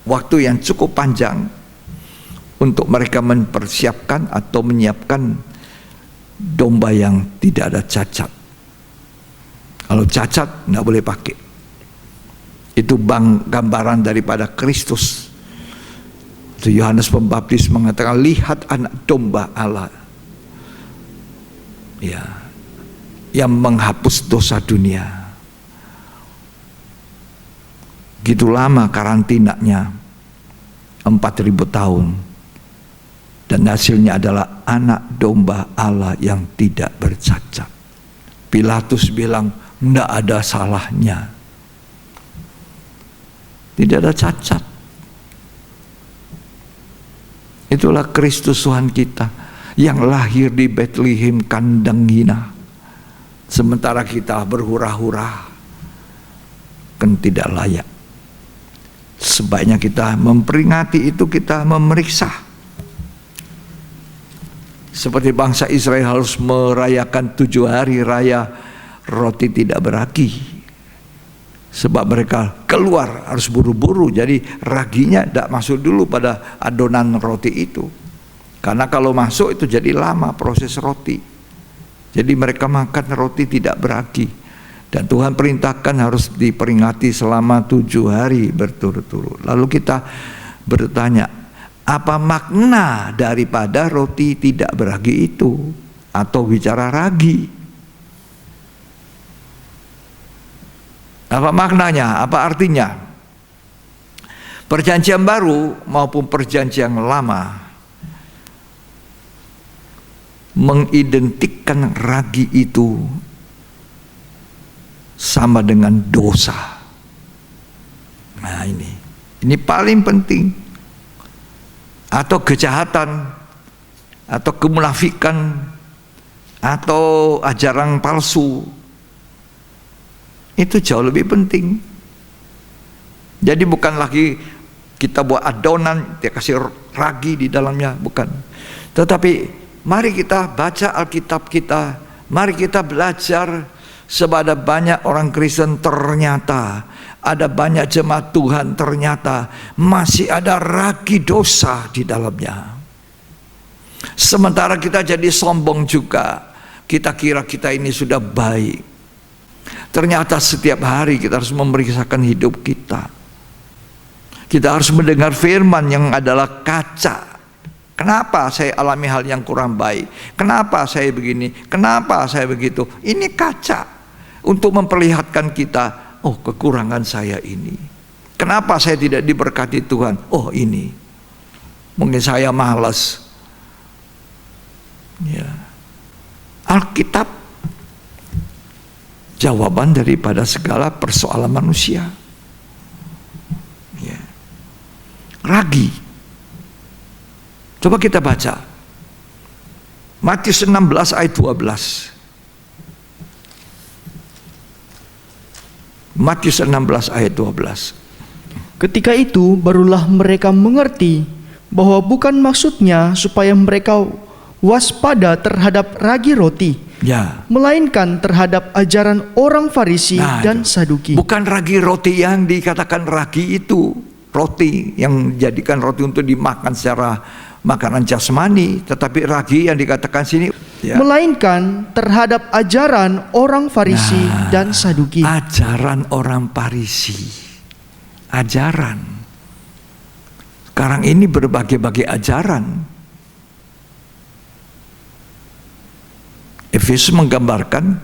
waktu yang cukup panjang untuk mereka mempersiapkan atau menyiapkan domba yang tidak ada cacat. Kalau cacat nggak boleh pakai. Itu gambaran daripada Kristus. Itu Yohanes Pembaptis mengatakan, lihat anak domba Allah, ya, yang menghapus dosa dunia. Gitu lama karantinanya, 4.000 tahun. Dan hasilnya adalah anak domba Allah yang tidak bercacat. Pilatus bilang, enggak ada salahnya. Tidak ada cacat. Itulah Kristus Tuhan kita yang lahir di Bethlehem kandang hina. Sementara kita berhura-hura, kan tidak layak. Sebaiknya kita memperingati itu, kita memeriksa. Seperti bangsa Israel harus merayakan 7 hari raya roti tidak beragi. Sebab mereka keluar harus buru-buru, jadi raginya tidak masuk dulu pada adonan roti itu. Karena kalau masuk itu jadi lama proses roti. Jadi mereka makan roti tidak beragi. Dan Tuhan perintahkan harus diperingati selama 7 hari berturut-turut. Lalu kita bertanya, apa makna daripada roti tidak beragi itu? Atau bicara ragi? Apa maknanya? Apa artinya? Perjanjian baru maupun perjanjian lama mengidentikan ragi itu sama dengan dosa. Nah ini paling penting. Atau kejahatan, atau kemunafikan, atau ajaran palsu. Itu jauh lebih penting. Jadi bukan lagi kita buat adonan, dia kasih ragi di dalamnya, bukan. Tetapi mari kita baca Alkitab kita, mari kita belajar. Sebab ada banyak orang Kristen ternyata, ada banyak jemaat Tuhan ternyata masih ada ragi dosa di dalamnya. Sementara kita jadi sombong juga, kita kira kita ini sudah baik. Ternyata setiap hari kita harus memeriksakan hidup kita. Kita harus mendengar firman yang adalah kaca. Kenapa saya alami hal yang kurang baik? Kenapa saya begini? Kenapa saya begitu? Ini kaca untuk memperlihatkan kita, oh kekurangan saya ini. Kenapa saya tidak diberkati Tuhan? Oh ini. Mungkin saya malas. Ya. Alkitab jawaban daripada segala persoalan manusia. Ya. Ragi. Coba kita baca Matius 16 ayat 12. Matius 16 ayat 12. Ketika itu barulah mereka mengerti bahwa bukan maksudnya supaya mereka waspada terhadap ragi roti, Ya. melainkan terhadap ajaran orang Farisi dan itu. Saduki. Bukan ragi roti yang dikatakan ragi itu, roti yang dijadikan roti untuk dimakan secara makanan jasmani, tetapi ragi yang dikatakan sini, ya, melainkan terhadap ajaran orang Farisi dan Saduki. Ajaran orang Farisi, ajaran. Sekarang ini berbagai-bagai ajaran. Efesus menggambarkan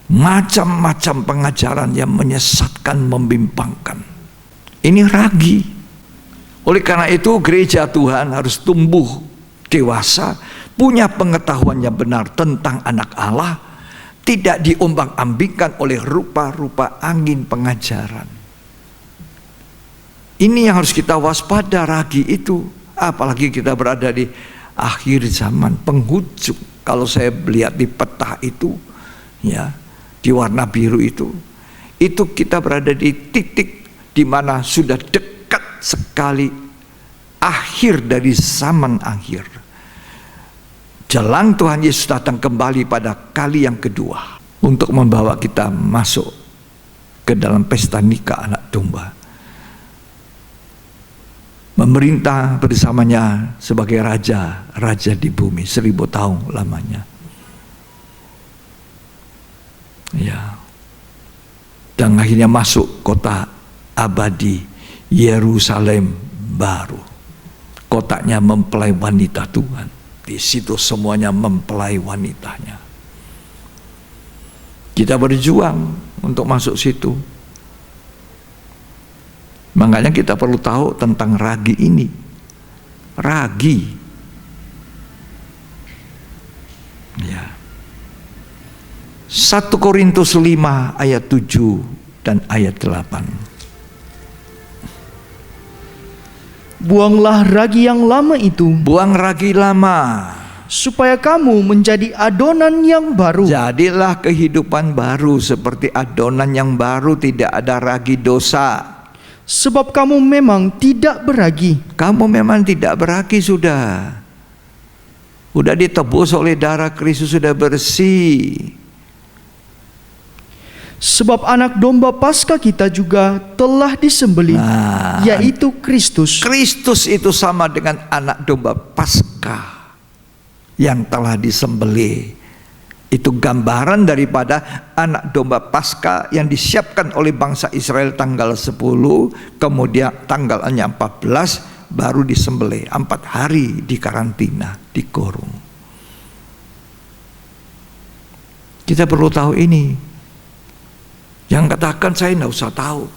macam-macam pengajaran yang menyesatkan, membimbangkan. Ini ragi. Oleh karena itu gereja Tuhan harus tumbuh dewasa, punya pengetahuan yang benar tentang anak Allah, tidak diombang-ambingkan oleh rupa-rupa angin pengajaran. Ini yang harus kita waspada, ragi itu. Apalagi kita berada di akhir zaman, penghujung. Kalau saya melihat di peta itu, ya, di warna biru itu kita berada di titik di mana sudah dekat sekali akhir dari zaman akhir. Jelang Tuhan Yesus datang kembali pada kali yang kedua untuk membawa kita masuk ke dalam pesta nikah anak domba. Memerintah bersamanya sebagai raja di bumi 1000 tahun lamanya. Ya. Dan akhirnya masuk kota abadi Yerusalem baru. Kotanya mempelai wanita Tuhan. Di situ semuanya mempelai wanitanya. Kita berjuang untuk masuk situ. Makanya kita perlu tahu tentang ragi ini. Ragi. Ya. 1 Korintus 5 ayat 7 dan ayat 8. Buanglah ragi yang lama itu, Buang ragi lama, supaya kamu menjadi adonan yang baru. jadilah kehidupan baru seperti adonan yang baru, tidak ada ragi dosa. Sebab kamu memang tidak beragi. Kamu memang tidak beragi sudah ditebus oleh darah Kristus, sudah bersih. Sebab anak domba Paskah kita juga telah disembelih, yaitu Kristus. Kristus itu sama dengan anak domba Paskah yang telah disembelih. Itu gambaran daripada anak domba Paskah yang disiapkan oleh bangsa Israel tanggal 10, kemudian tanggalnya 14 baru disembelih. 4 hari di karantina, dikurung. Kita perlu tahu ini. Yang katakan saya tidak usah tahu,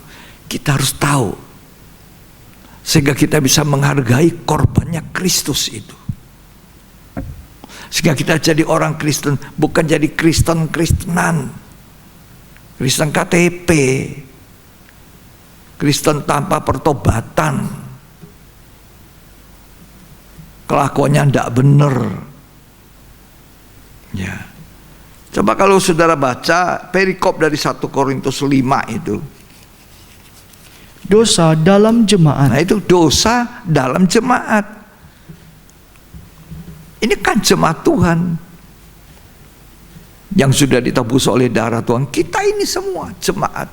kita harus tahu, sehingga kita bisa menghargai korbannya Kristus itu. Sehingga kita jadi orang Kristen, bukan jadi Kristen-Kristenan, Kristen KTP, Kristen tanpa pertobatan, kelakuannya tidak benar. Ya. Coba kalau saudara baca perikop dari 1 Korintus 5 itu. Dosa dalam jemaat. Nah itu dosa dalam jemaat. Ini kan jemaat Tuhan yang sudah ditebus oleh darah Tuhan. Kita ini semua jemaat.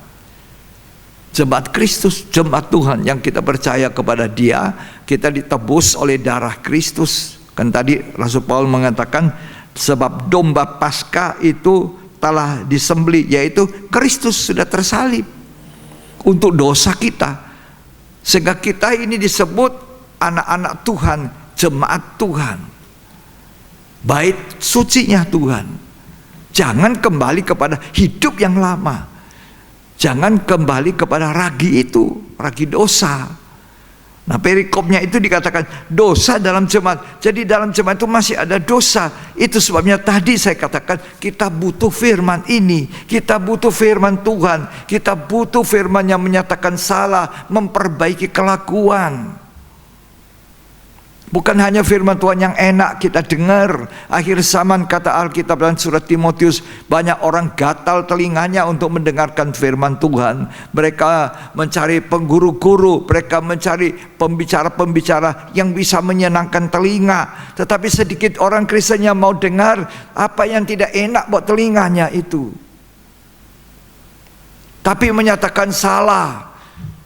Jemaat Kristus, jemaat Tuhan yang kita percaya kepada Dia. Kita ditebus oleh darah Kristus. Kan tadi Rasul Paulus mengatakan, sebab domba Paskah itu telah disembelih, yaitu Kristus sudah tersalib untuk dosa kita. Sehingga kita ini disebut anak-anak Tuhan, jemaat Tuhan, bait sucinya Tuhan. Jangan kembali kepada hidup yang lama. Jangan kembali kepada ragi itu, ragi dosa. Nah perikopnya itu dikatakan dosa dalam jemaat. Jadi dalam jemaat itu masih ada dosa. Itu sebabnya tadi saya katakan kita butuh firman ini. Kita butuh firman Tuhan. Kita butuh firman yang menyatakan salah, memperbaiki kelakuan. Bukan hanya firman Tuhan yang enak kita dengar. Akhir zaman kata Alkitab dalam surat Timotius, banyak orang gatal telinganya untuk mendengarkan firman Tuhan. Mereka mencari pengguru-guru, mereka mencari pembicara-pembicara yang bisa menyenangkan telinga. Tetapi sedikit orang Kristen yang mau dengar apa yang tidak enak buat telinganya itu. Tapi menyatakan salah,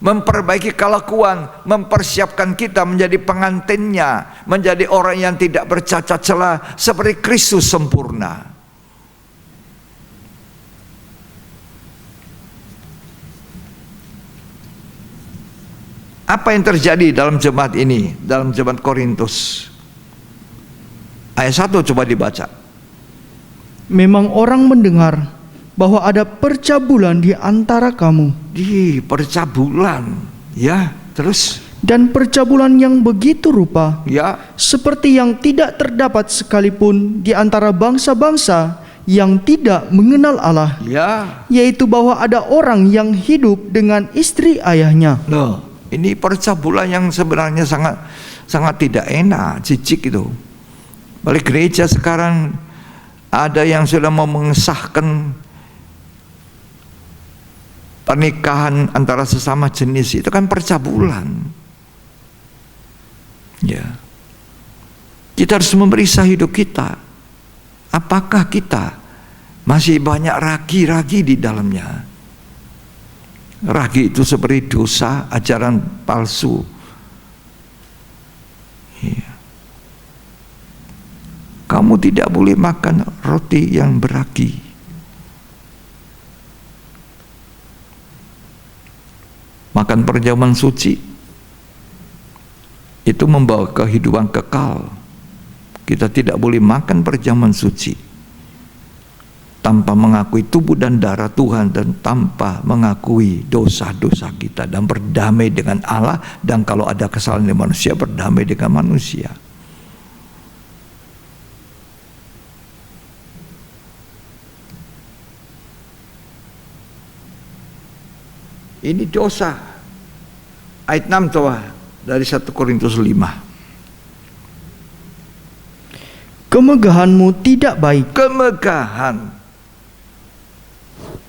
memperbaiki kelakuan, mempersiapkan kita menjadi pengantinnya, menjadi orang yang tidak bercacat celah seperti Kristus sempurna. Apa yang terjadi dalam jemaat ini, dalam jemaat Korintus? Ayat 1 coba dibaca. Memang orang mendengar bahwa ada percabulan di antara kamu. Di percabulan, ya, terus. Dan percabulan yang begitu rupa, Ya, seperti yang tidak terdapat sekalipun di antara bangsa-bangsa yang tidak mengenal Allah, Ya, yaitu bahwa ada orang yang hidup dengan istri ayahnya. loh, ini percabulan yang sebenarnya sangat tidak enak, jijik itu. Balik gereja sekarang ada yang sudah mau mengesahkan pernikahan antara sesama jenis, itu kan percabulan. Ya, kita harus memeriksa hidup kita. Apakah kita masih banyak ragi-ragi di dalamnya? Ragi itu seperti dosa, ajaran palsu. Ya. Kamu tidak boleh makan roti yang beragi. Makan perjamuan suci itu membawa kehidupan kekal. Kita tidak boleh makan perjamuan suci tanpa mengakui tubuh dan darah Tuhan, dan tanpa mengakui dosa-dosa kita, dan berdamai dengan Allah, dan kalau ada kesalahan di manusia, berdamai dengan manusia. Ini dosa. Ayat 6 toh dari 1 Korintus 5. Kemegahanmu tidak baik. Kemegahan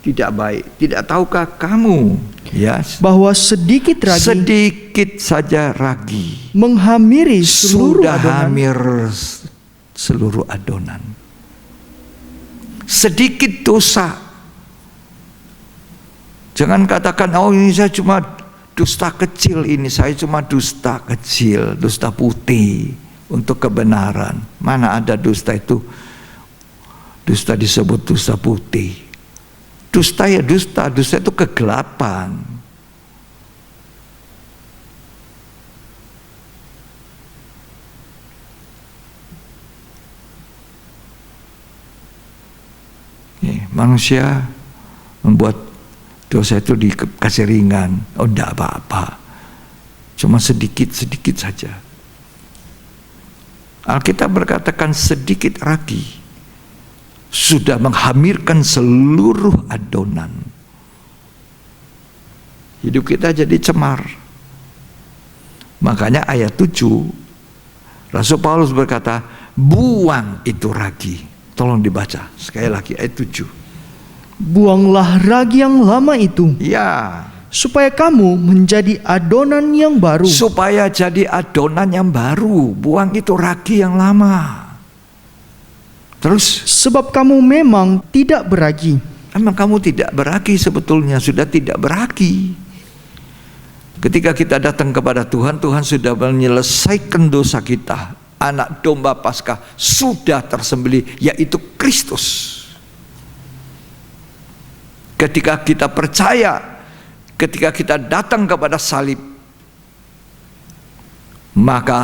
tidak baik. Tidak tahukah kamu, ya, Bahwa sedikit ragi sedikit saja ragi menghamiri seluruh sudah adonan. hamir seluruh adonan. Sedikit dosa. Jangan katakan, oh ini saya cuma dusta kecil, ini saya cuma dusta kecil, dusta putih untuk kebenaran. Mana ada dusta itu? Dusta disebut dusta putih. Dusta ya dusta, dusta itu kegelapan. Manusia membuat dosa itu dikasih ringan. Oh, enggak apa-apa, cuma sedikit-sedikit saja. Alkitab berkatakan sedikit ragi sudah menghamirkan seluruh adonan. Hidup kita jadi cemar. Makanya ayat 7 Rasul Paulus berkata, buang itu ragi. Tolong dibaca sekali lagi ayat 7. Buanglah ragi yang lama itu, Ya, supaya kamu menjadi adonan yang baru. supaya jadi adonan yang baru. Buang itu ragi yang lama. Terus, Sebab kamu memang tidak beragi. emang kamu tidak beragi sebetulnya, sudah tidak beragi. Ketika kita datang kepada Tuhan, Tuhan sudah menyelesaikan dosa kita. Anak domba Paskah sudah tersembelih, yaitu Kristus. Ketika kita percaya, ketika kita datang kepada salib, maka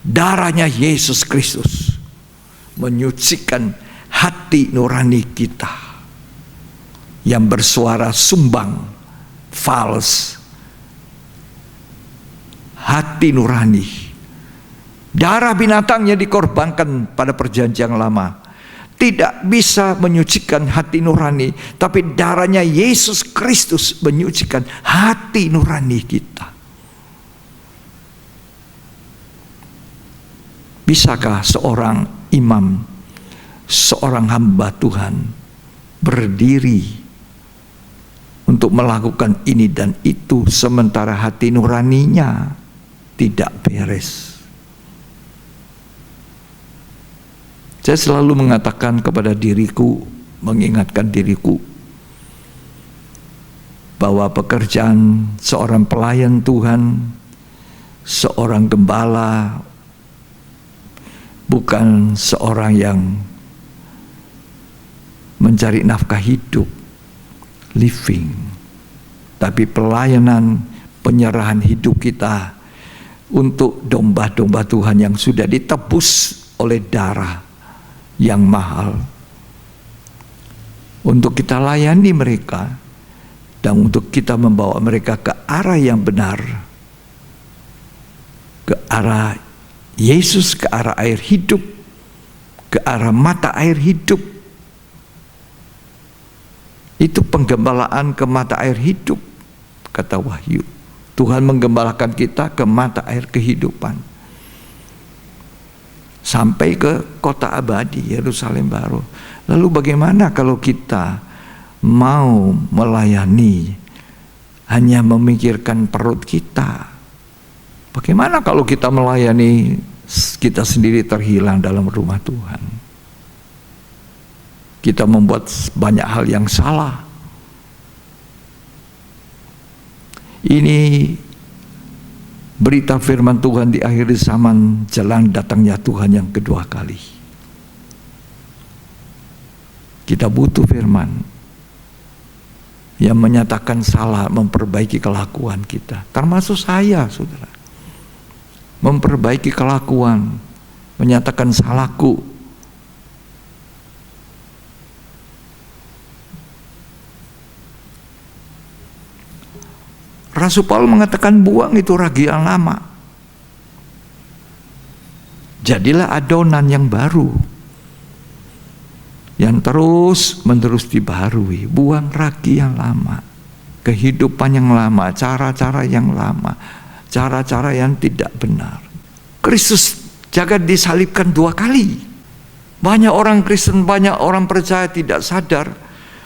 darahnya Yesus Kristus menyucikan hati nurani kita yang bersuara sumbang, fals. Hati nurani. Darah binatangnya dikorbankan pada perjanjian lama, tidak bisa menyucikan hati nurani, tapi darahnya Yesus Kristus menyucikan hati nurani kita. Bisakah seorang imam, seorang hamba Tuhan berdiri untuk melakukan ini dan itu sementara hati nuraninya tidak beres? Saya selalu mengatakan kepada diriku, mengingatkan diriku, bahwa pekerjaan seorang pelayan Tuhan, seorang gembala, bukan seorang yang mencari nafkah hidup, living, tapi pelayanan, penyerahan hidup kita untuk domba-domba Tuhan yang sudah ditebus oleh darah yang mahal, untuk kita layani mereka dan untuk kita membawa mereka ke arah yang benar, ke arah Yesus, ke arah air hidup, ke arah mata air hidup, Itu penggembalaan ke mata air hidup, kata Wahyu. Tuhan menggembalakan kita ke mata air kehidupan, sampai ke kota abadi, Yerusalem baru. Lalu bagaimana kalau kita mau melayani hanya memikirkan perut kita? Bagaimana kalau kita melayani kita sendiri terhilang dalam rumah Tuhan? Kita membuat banyak hal yang salah. Ini berita firman Tuhan di akhir zaman, jelang datangnya Tuhan yang kedua kali. Kita butuh firman yang menyatakan salah, memperbaiki kelakuan kita. Termasuk saya, saudara. Memperbaiki kelakuan, menyatakan salahku. Rasul Paulus mengatakan buang itu ragi yang lama. Jadilah adonan yang baru, yang terus menerus dibaharui. Buang ragi yang lama, kehidupan yang lama, cara-cara yang lama, cara-cara yang tidak benar. Kristus jagat disalibkan 2 kali. Banyak orang Kristen, banyak orang percaya tidak sadar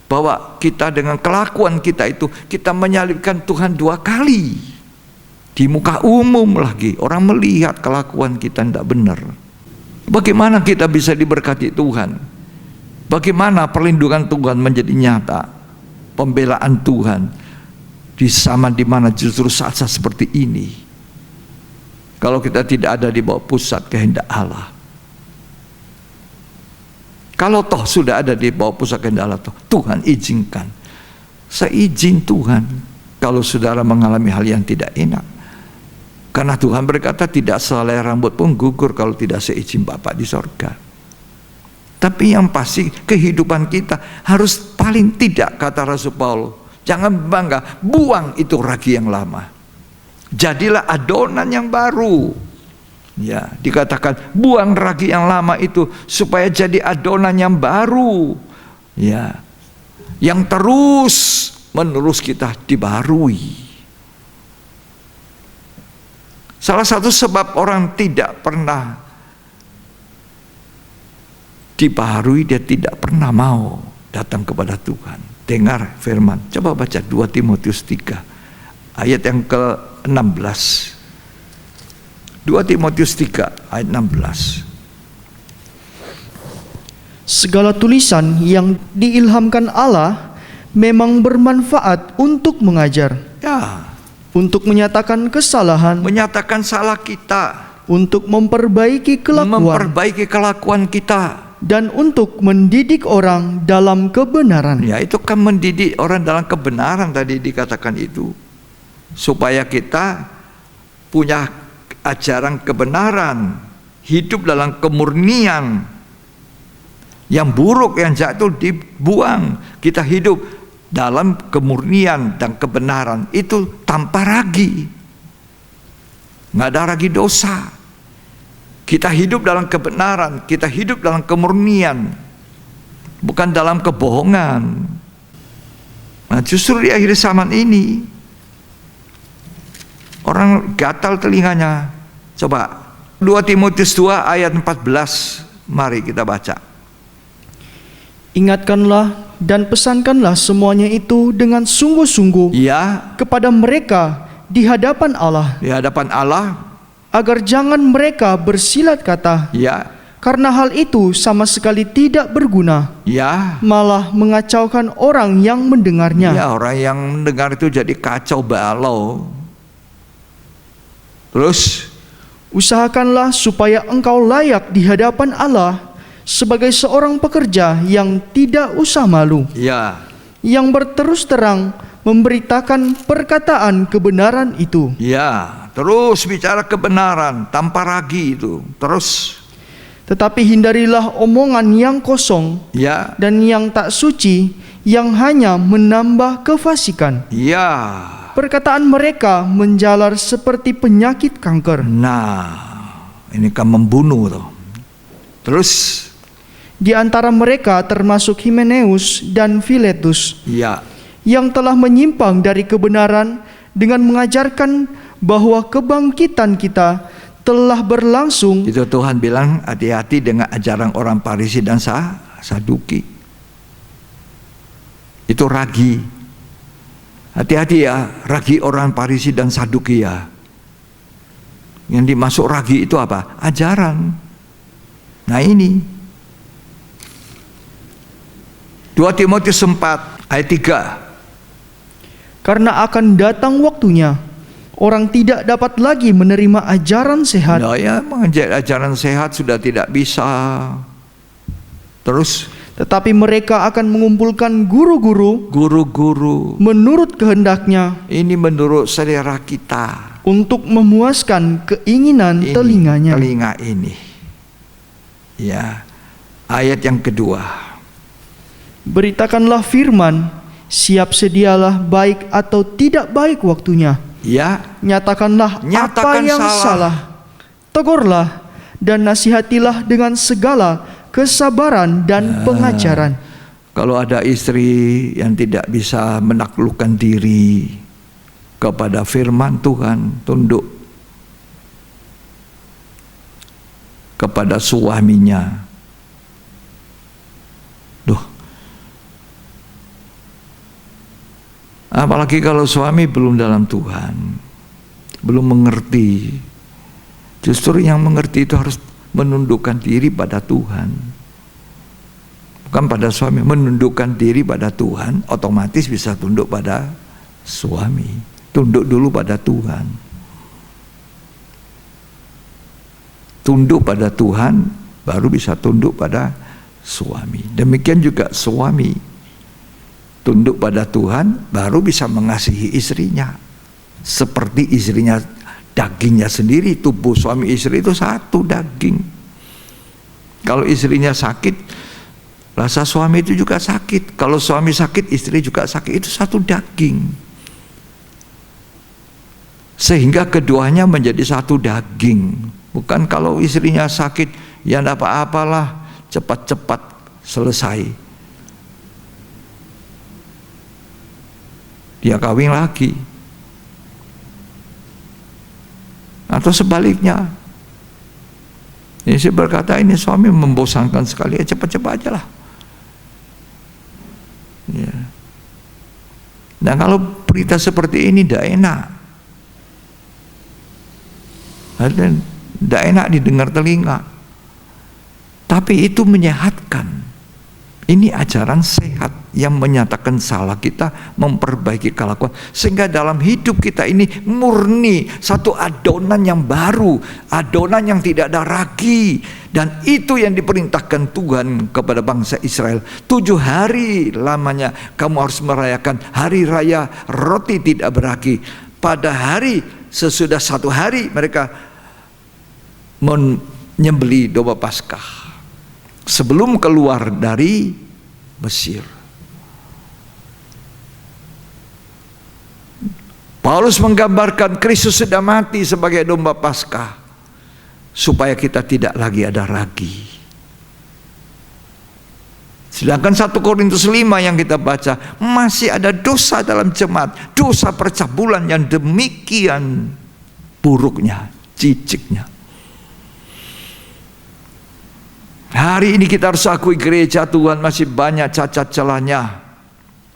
bahwa kita dengan kelakuan kita itu, kita menyalibkan Tuhan 2 kali. Di muka umum lagi, orang melihat kelakuan kita tidak benar. Bagaimana kita bisa diberkati Tuhan? Bagaimana perlindungan Tuhan menjadi nyata? Pembelaan Tuhan di zaman dimana justru saat-saat seperti ini, kalau kita tidak ada di bawah pusat kehendak Allah. Kalau toh sudah ada di bawah pusat kehendak Allah, Tuhan izinkan. Seizin Tuhan kalau saudara mengalami hal yang tidak enak. Karena Tuhan berkata tidak sehelai rambut pun gugur kalau tidak seizin Bapa di sorga. Tapi yang pasti kehidupan kita harus paling tidak, kata Rasul Paulus, jangan bangga, buang itu ragi yang lama. Jadilah adonan yang baru. Ya, dikatakan buang ragi yang lama itu supaya jadi adonan yang baru. Ya, yang terus menerus kita dibaharui. Salah satu sebab orang tidak pernah dibaharui, dia tidak pernah mau datang kepada Tuhan. Dengar firman, coba baca 2 Timotius 3 ayat yang ke-16. 2 Timotius 3 ayat 16. Segala tulisan yang diilhamkan Allah memang bermanfaat untuk mengajar, Ya, untuk menyatakan kesalahan, menyatakan salah kita, untuk memperbaiki kelakuan kita, dan untuk mendidik orang dalam kebenaran. ya itu kan mendidik orang dalam kebenaran tadi dikatakan itu, supaya kita punya ajaran kebenaran, hidup dalam kemurnian. Yang buruk, yang jahat itu dibuang. Kita hidup dalam kemurnian dan kebenaran itu tanpa ragi, nggak ada ragi dosa. Kita hidup dalam kebenaran, kita hidup dalam kemurnian, bukan dalam kebohongan. Nah, justru di akhir zaman ini orang gatal telinganya. Coba 2 Timotius 2 ayat 14, mari kita baca. Ingatkanlah dan pesankanlah semuanya itu dengan sungguh-sungguh, Ya, kepada mereka di hadapan Allah, di hadapan Allah. agar jangan mereka bersilat kata, Ya, karena hal itu sama sekali tidak berguna, ya, malah mengacaukan orang yang mendengarnya. ya, orang yang mendengar itu jadi kacau balau. Terus, Usahakanlah supaya engkau layak di hadapan Allah sebagai seorang pekerja yang tidak usah malu, ya, yang berterus terang memberitakan perkataan kebenaran itu. ya, terus bicara kebenaran tanpa ragi itu. Terus, Tetapi hindarilah omongan yang kosong ya, dan yang tak suci, yang hanya menambah kefasikan. ya. Perkataan mereka menjalar seperti penyakit kanker. Nah, ini kan membunuh tuh. Terus, Di antara mereka termasuk Himeneus dan Filetus Ya, yang telah menyimpang dari kebenaran dengan mengajarkan bahwa kebangkitan kita telah berlangsung. itu Tuhan bilang hati-hati dengan ajaran orang Farisi dan Saduki. Itu ragi. Hati-hati ya, ragi orang Farisi dan Saduki ya. Yang dimasuk ragi itu apa? Ajaran. Nah ini 2 Timotius 4 ayat 3. Karena akan datang waktunya, orang tidak dapat lagi menerima ajaran sehat. Nah ya, mengajar ajaran sehat sudah tidak bisa. Terus Tetapi mereka akan mengumpulkan guru-guru guru-guru, menurut kehendaknya ini menurut selera kita. untuk memuaskan keinginan telinganya. Telinga ini. Ya. Ayat yang kedua. Beritakanlah firman, siap sedialah baik atau tidak baik waktunya. Ya, Nyatakan apa yang salah. Tegurlah dan nasihatilah dengan segala kesabaran dan pengajaran. kalau ada istri yang tidak bisa menaklukkan diri kepada firman Tuhan, tunduk kepada suaminya. Apalagi kalau suami belum dalam Tuhan, belum mengerti. Justru yang mengerti itu harus menundukkan diri pada Tuhan. Bukan pada suami, menundukkan diri pada Tuhan, otomatis bisa tunduk pada suami. Tunduk dulu pada Tuhan. Tunduk pada Tuhan, baru bisa tunduk pada suami. Demikian juga suami. Tunduk pada Tuhan, baru bisa mengasihi istrinya. Seperti istrinya, dagingnya sendiri. Tubuh suami istri itu satu daging. Kalau istrinya sakit, rasa suami itu juga sakit. Kalau suami sakit, istri juga sakit. Itu satu daging. Sehingga keduanya menjadi satu daging. Bukan kalau istrinya sakit, ya tidak apa-apalah, cepat-cepat selesai. Dia kawin lagi. Atau sebaliknya. Ini saya berkata, ini suami membosankan sekali, ya cepat-cepat aja lah. Ya. Nah kalau berita seperti ini tidak enak. Tidak enak didengar telinga. Tapi itu menyehatkan. Ini ajaran sehat yang menyatakan salah kita, memperbaiki kelakuan, sehingga dalam hidup kita ini murni satu adonan yang baru, adonan yang tidak ada ragi. Dan itu yang diperintahkan Tuhan kepada bangsa Israel. 7 hari lamanya kamu harus merayakan hari raya roti tidak beragi. Pada hari sesudah 1 hari mereka menyembelih domba Paskah sebelum keluar dari Mesir. Paulus menggambarkan Kristus sudah mati sebagai domba Paskah supaya kita tidak lagi ada ragi. Sedangkan 1 Korintus 5 yang kita baca, masih ada dosa dalam jemaat, dosa percabulan yang demikian buruknya, ciciknya. Hari ini kita harus akui gereja Tuhan masih banyak cacat celahnya.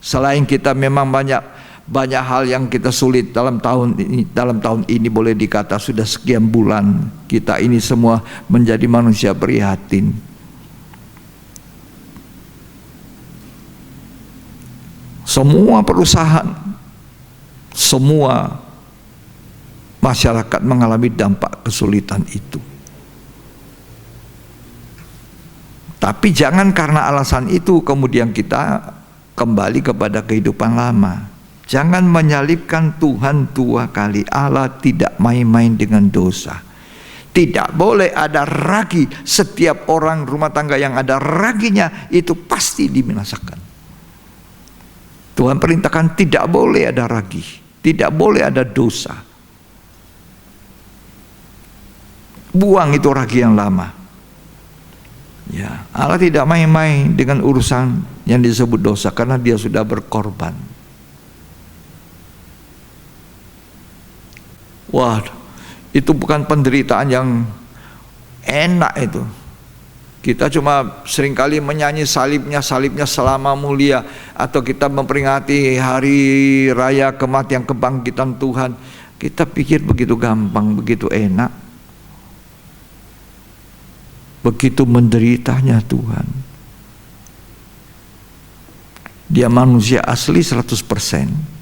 Selain kita memang banyak hal yang kita sulit dalam tahun ini boleh dikata sudah sekian bulan kita ini semua menjadi manusia prihatin. Semua perusahaan, semua masyarakat mengalami dampak kesulitan itu. Tapi jangan karena alasan itu kemudian kita kembali kepada kehidupan lama. Jangan menyalibkan Tuhan 2 kali. Allah tidak main-main dengan dosa. Tidak boleh ada ragi. Setiap orang rumah tangga yang ada raginya itu pasti dibinasakan. Tuhan perintahkan tidak boleh ada ragi, tidak boleh ada dosa. Buang itu ragi yang lama. Ya, Allah tidak main-main dengan urusan yang disebut dosa karena Dia sudah berkorban. Wah, itu bukan penderitaan yang enak itu. Kita cuma seringkali menyanyi salibnya selama mulia, atau kita memperingati hari raya kematian kebangkitan Tuhan. Kita pikir begitu gampang, begitu enak. Begitu menderitanya Tuhan. Dia manusia asli 100%.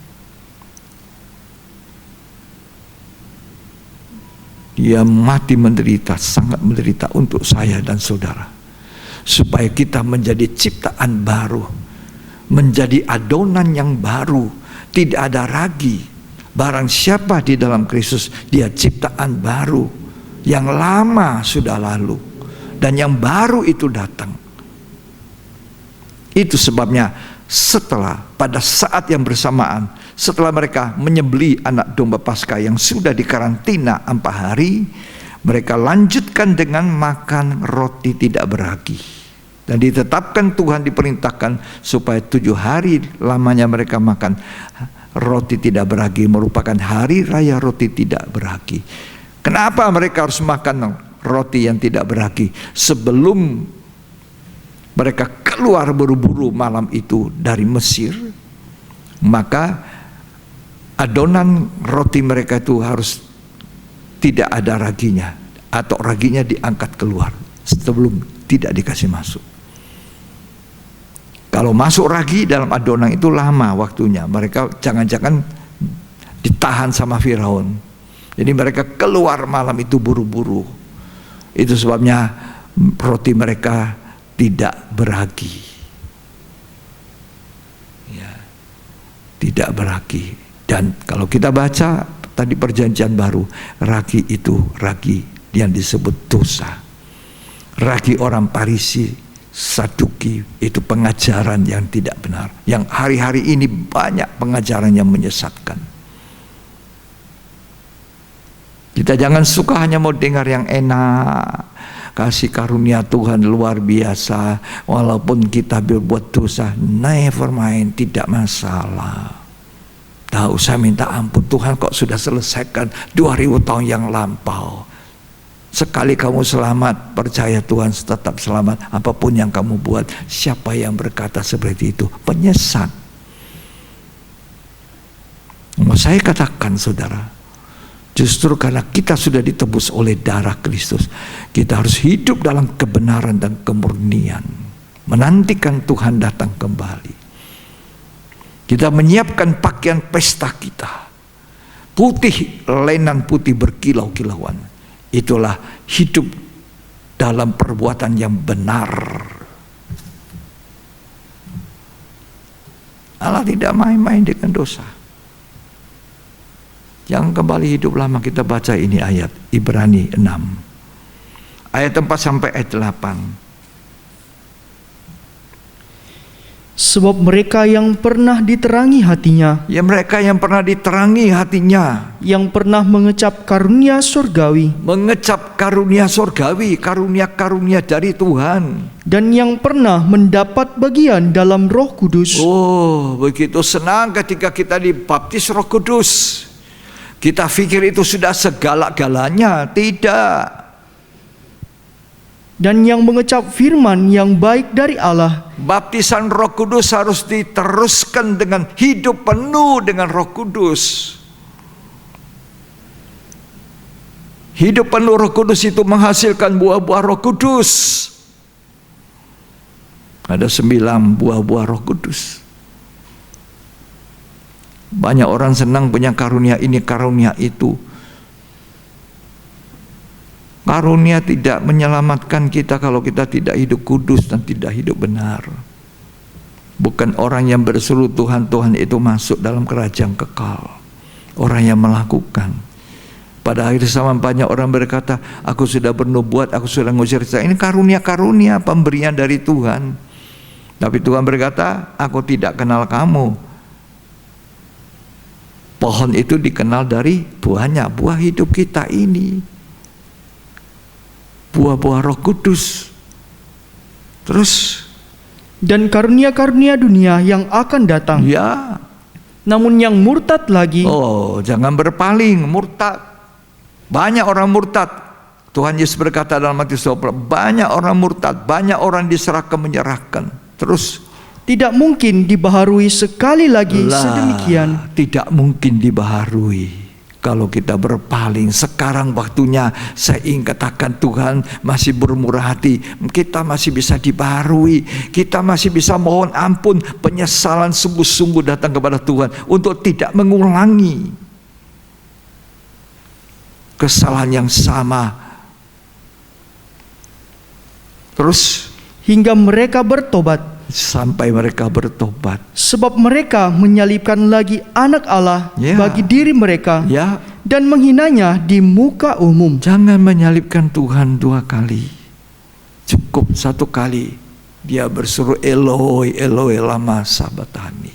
Dia mati menderita, sangat menderita untuk saya dan saudara, supaya kita menjadi ciptaan baru, menjadi adonan yang baru. Tidak ada ragi. Barang siapa di dalam Kristus, dia ciptaan baru. Yang lama sudah lalu, dan yang baru itu datang. Itu sebabnya pada saat yang bersamaan, setelah mereka menyembelih anak domba Paskah yang sudah dikarantina 4 hari, mereka lanjutkan dengan makan roti tidak beragi. Dan ditetapkan Tuhan, diperintahkan supaya 7 hari lamanya mereka makan roti tidak beragi, merupakan hari raya roti tidak beragi. Kenapa mereka harus makan roti yang tidak beragi? Sebelum mereka keluar buru-buru malam itu dari Mesir, maka adonan roti mereka itu harus tidak ada raginya, atau raginya diangkat keluar sebelum tidak dikasih masuk. Kalau masuk ragi dalam adonan itu lama waktunya, mereka jangan-jangan ditahan sama Firaun. Jadi mereka keluar malam itu buru-buru. Itu sebabnya roti mereka tidak beragi. Ya, tidak beragi. Dan kalau kita baca tadi perjanjian baru, ragi itu ragi yang disebut dosa. Ragi orang Parisi, Saduki, itu pengajaran yang tidak benar. Yang hari-hari ini banyak pengajaran yang menyesatkan. Kita jangan suka hanya mau dengar yang enak. Kasih karunia Tuhan luar biasa, walaupun kita berbuat dosa, never mind, tidak masalah. Tak usah minta ampun, Tuhan kok sudah selesaikan 2000 tahun yang lampau. Sekali kamu selamat, percaya Tuhan tetap selamat. Apapun yang kamu buat, siapa yang berkata seperti itu? Penyesat. Saya katakan saudara, justru karena kita sudah ditebus oleh darah Kristus, kita harus hidup dalam kebenaran dan kemurnian, menantikan Tuhan datang kembali. Kita menyiapkan pakaian pesta kita, putih, lenan putih berkilau-kilauan. Itulah hidup dalam perbuatan yang benar. Allah tidak main-main dengan dosa. Yang kembali hidup lama, kita baca ini ayat Ibrani 6 ayat 4 sampai ayat 8. Sebab mereka yang pernah diterangi hatinya, Ya, mereka yang pernah diterangi hatinya, yang pernah mengecap karunia surgawi, mengecap karunia surgawi, karunia-karunia dari Tuhan, dan yang pernah mendapat bagian dalam Roh Kudus. oh begitu senang ketika kita dibaptis Roh Kudus. Kita pikir itu sudah segala-galanya. Tidak. Dan yang mengecap firman yang baik dari Allah. Baptisan Roh Kudus harus diteruskan dengan hidup penuh dengan Roh Kudus. Hidup penuh Roh Kudus itu menghasilkan buah-buah Roh Kudus. Ada 9 buah-buah Roh Kudus. Banyak orang senang punya karunia ini, karunia itu. Karunia tidak menyelamatkan kita kalau kita tidak hidup kudus dan tidak hidup benar. Bukan orang yang berseru Tuhan, Tuhan itu masuk dalam kerajaan kekal. Orang yang melakukan. Pada akhir zaman banyak orang berkata, aku sudah bernubuat, aku sudah ngusir. Ini karunia-karunia pemberian dari Tuhan. Tapi Tuhan berkata, aku tidak kenal kamu. Pohon itu dikenal dari buahnya, buah hidup kita ini. Buah-buah Roh Kudus. Terus, dan karunia-karunia dunia yang akan datang. ya, Namun yang murtad lagi, oh, jangan berpaling, murtad. Banyak orang murtad. Tuhan Yesus berkata dalam Matius 20, banyak orang murtad, banyak orang diserahkan menyerahkan. Terus, tidak mungkin dibaharui sekali lagi sedemikian. tidak mungkin dibaharui. Kalau kita berpaling, sekarang waktunya saya ingin katakan Tuhan masih bermurah hati. Kita masih bisa dibaharui. Kita masih bisa mohon ampun, penyesalan sungguh-sungguh datang kepada Tuhan untuk tidak mengulangi kesalahan yang sama. Terus Hingga mereka bertobat. sampai mereka bertobat. Sebab mereka menyalibkan lagi anak Allah Ya. bagi diri mereka Ya, dan menghinanya di muka umum. jangan menyalibkan Tuhan 2 kali. Cukup 1 kali. Dia berseru Eloi, Eloi lama sabachthani.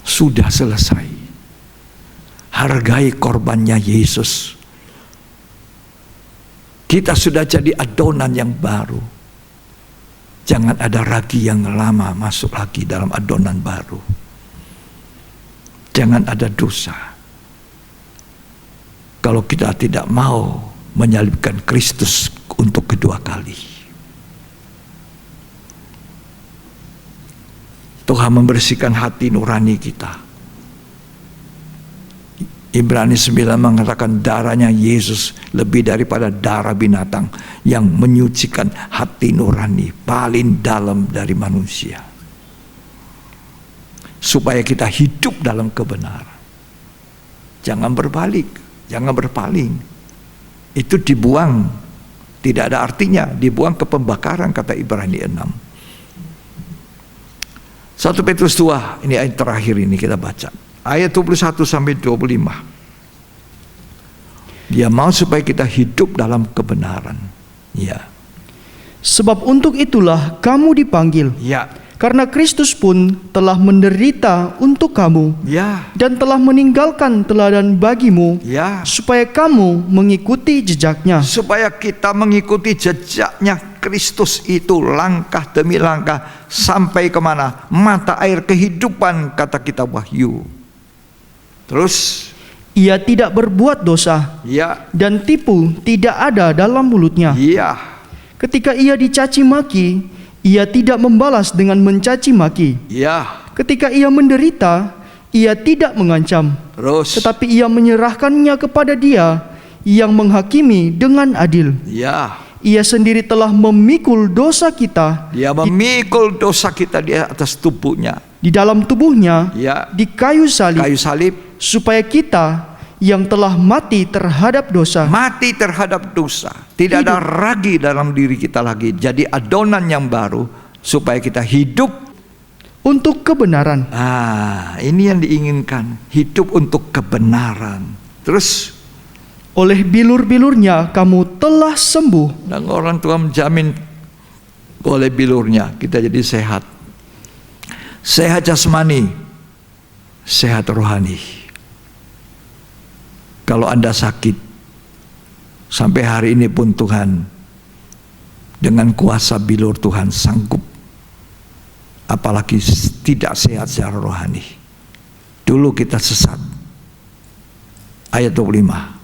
Sudah selesai. Hargai korbannya Yesus. Kita sudah jadi adonan yang baru. Jangan ada ragi yang lama masuk lagi dalam adonan baru. Jangan ada dosa. Kalau kita tidak mau menyalibkan Kristus untuk kedua kali. Tuhan membersihkan hati nurani kita. Ibrani 9 mengatakan darahnya Yesus lebih daripada darah binatang yang menyucikan hati nurani paling dalam dari manusia. Supaya kita hidup dalam kebenaran. Jangan berbalik, jangan berpaling. Itu dibuang, tidak ada artinya, dibuang ke pembakaran kata Ibrani 6. 1 Petrus 2, ini ayat terakhir ini kita baca. Ayat 21 sampai 25. Dia mau supaya kita hidup dalam kebenaran. Ya. Sebab untuk itulah kamu dipanggil. Ya. Karena Kristus pun telah menderita untuk kamu Ya. dan telah meninggalkan teladan bagimu Ya. supaya kamu mengikuti jejaknya. Supaya kita mengikuti jejaknya Kristus itu langkah demi langkah sampai kemana? Mata air kehidupan kata kitab Wahyu. Terus, Ia tidak berbuat dosa ya, dan tipu tidak ada dalam mulutnya. iya, Ketika ia dicaci maki, ia tidak membalas dengan mencaci maki. iya. Ketika ia menderita, ia tidak mengancam, Terus, tetapi ia menyerahkannya kepada Dia yang menghakimi dengan adil. ya, Ia sendiri telah memikul dosa kita dia memikul dosa kita di atas tubuhnya. di dalam tubuhnya Ya, di kayu salib, kayu salib, supaya kita yang telah mati terhadap dosa mati terhadap dosa. Tidak ada ragi dalam diri kita lagi. Jadi adonan yang baru supaya kita hidup. untuk kebenaran. Ini yang diinginkan, hidup untuk kebenaran. Terus, Oleh bilur-bilurnya kamu telah sembuh. dan orang tua menjamin oleh bilurnya kita jadi sehat. Sehat jasmani, sehat rohani. Kalau Anda sakit, sampai hari ini pun Tuhan dengan kuasa bilur Tuhan sanggup, apalagi tidak sehat secara rohani. Dulu kita sesat. Ayat 25.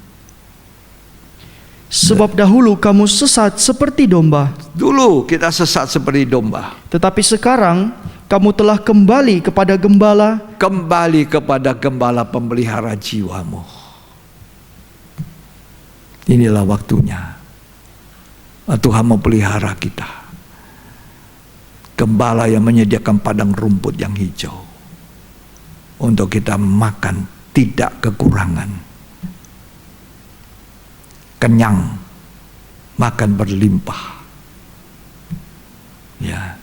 Sebab dahulu kamu sesat seperti domba, Dulu kita sesat seperti domba. tetapi sekarang kamu telah kembali kepada gembala. Kembali kepada gembala pemelihara jiwamu. Inilah waktunya. Tuhan memelihara kita. Gembala yang menyediakan padang rumput yang hijau. Untuk kita makan tidak kekurangan. Kenyang, makan berlimpah. Ya.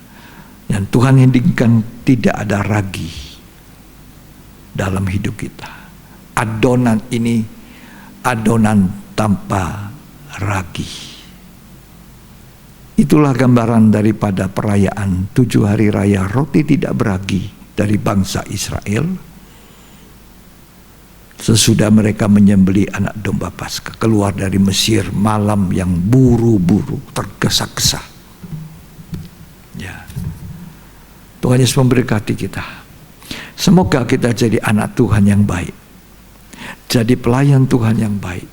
Dan Tuhan inginkan tidak ada ragi dalam hidup kita. Adonan ini adonan tanpa ragi. Itulah gambaran daripada perayaan 7 hari raya roti tidak beragi dari bangsa Israel. Sesudah mereka menyembelih anak domba Paskah, keluar dari Mesir malam yang buru-buru, tergesa-gesa. Ya. Tuhan Yesus memberkati kita. Semoga kita jadi anak Tuhan yang baik, jadi pelayan Tuhan yang baik,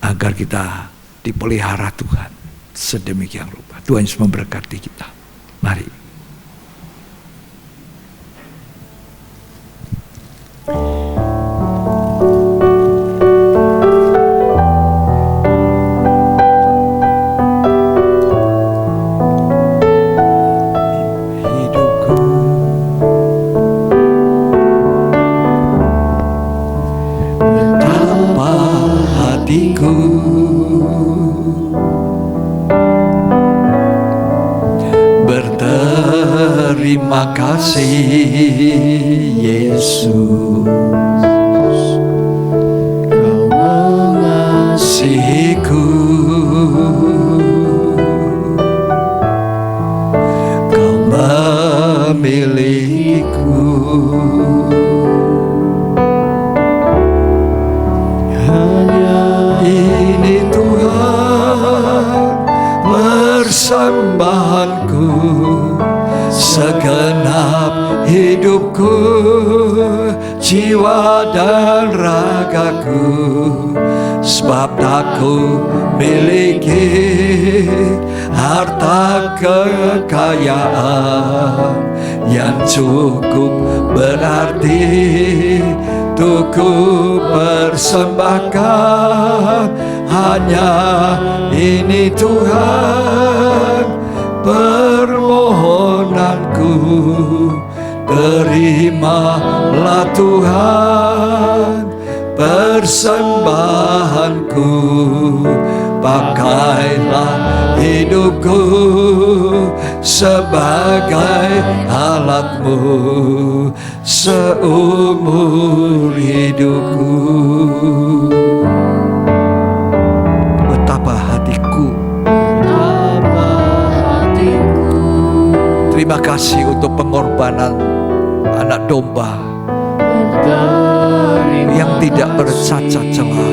agar kita dipelihara Tuhan sedemikian rupa. Tuhan Yesus memberkati kita. Mari. Terima kasih Yesus, Kau mengasihiku, Kau memilikiku. Hanya ini Tuhan persembahanku, segenap hidupku, jiwa dan ragaku, sebab tak ku miliki harta kekayaan yang cukup berarti untuk ku persembahkan. Hanya ini Tuhan permohonanku, terimalah Tuhan persembahanku, pakailah hidupku sebagai alatmu seumur hidupku. Betapa hatiku, terima kasih untuk pengorbanan anak domba yang tidak bercacat celah.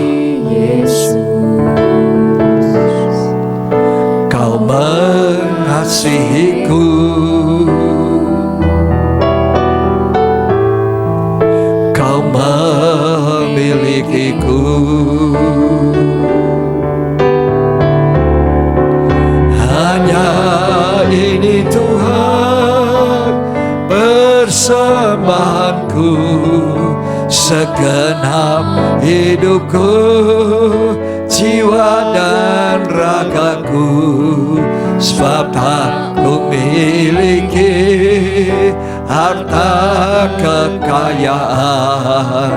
Kau mengasihiku, Kau memilikiku. Hanya ini Tuhan persembahanku, segenap hidupku, jiwa dan ragaku, sebab tak ku miliki harta kekayaan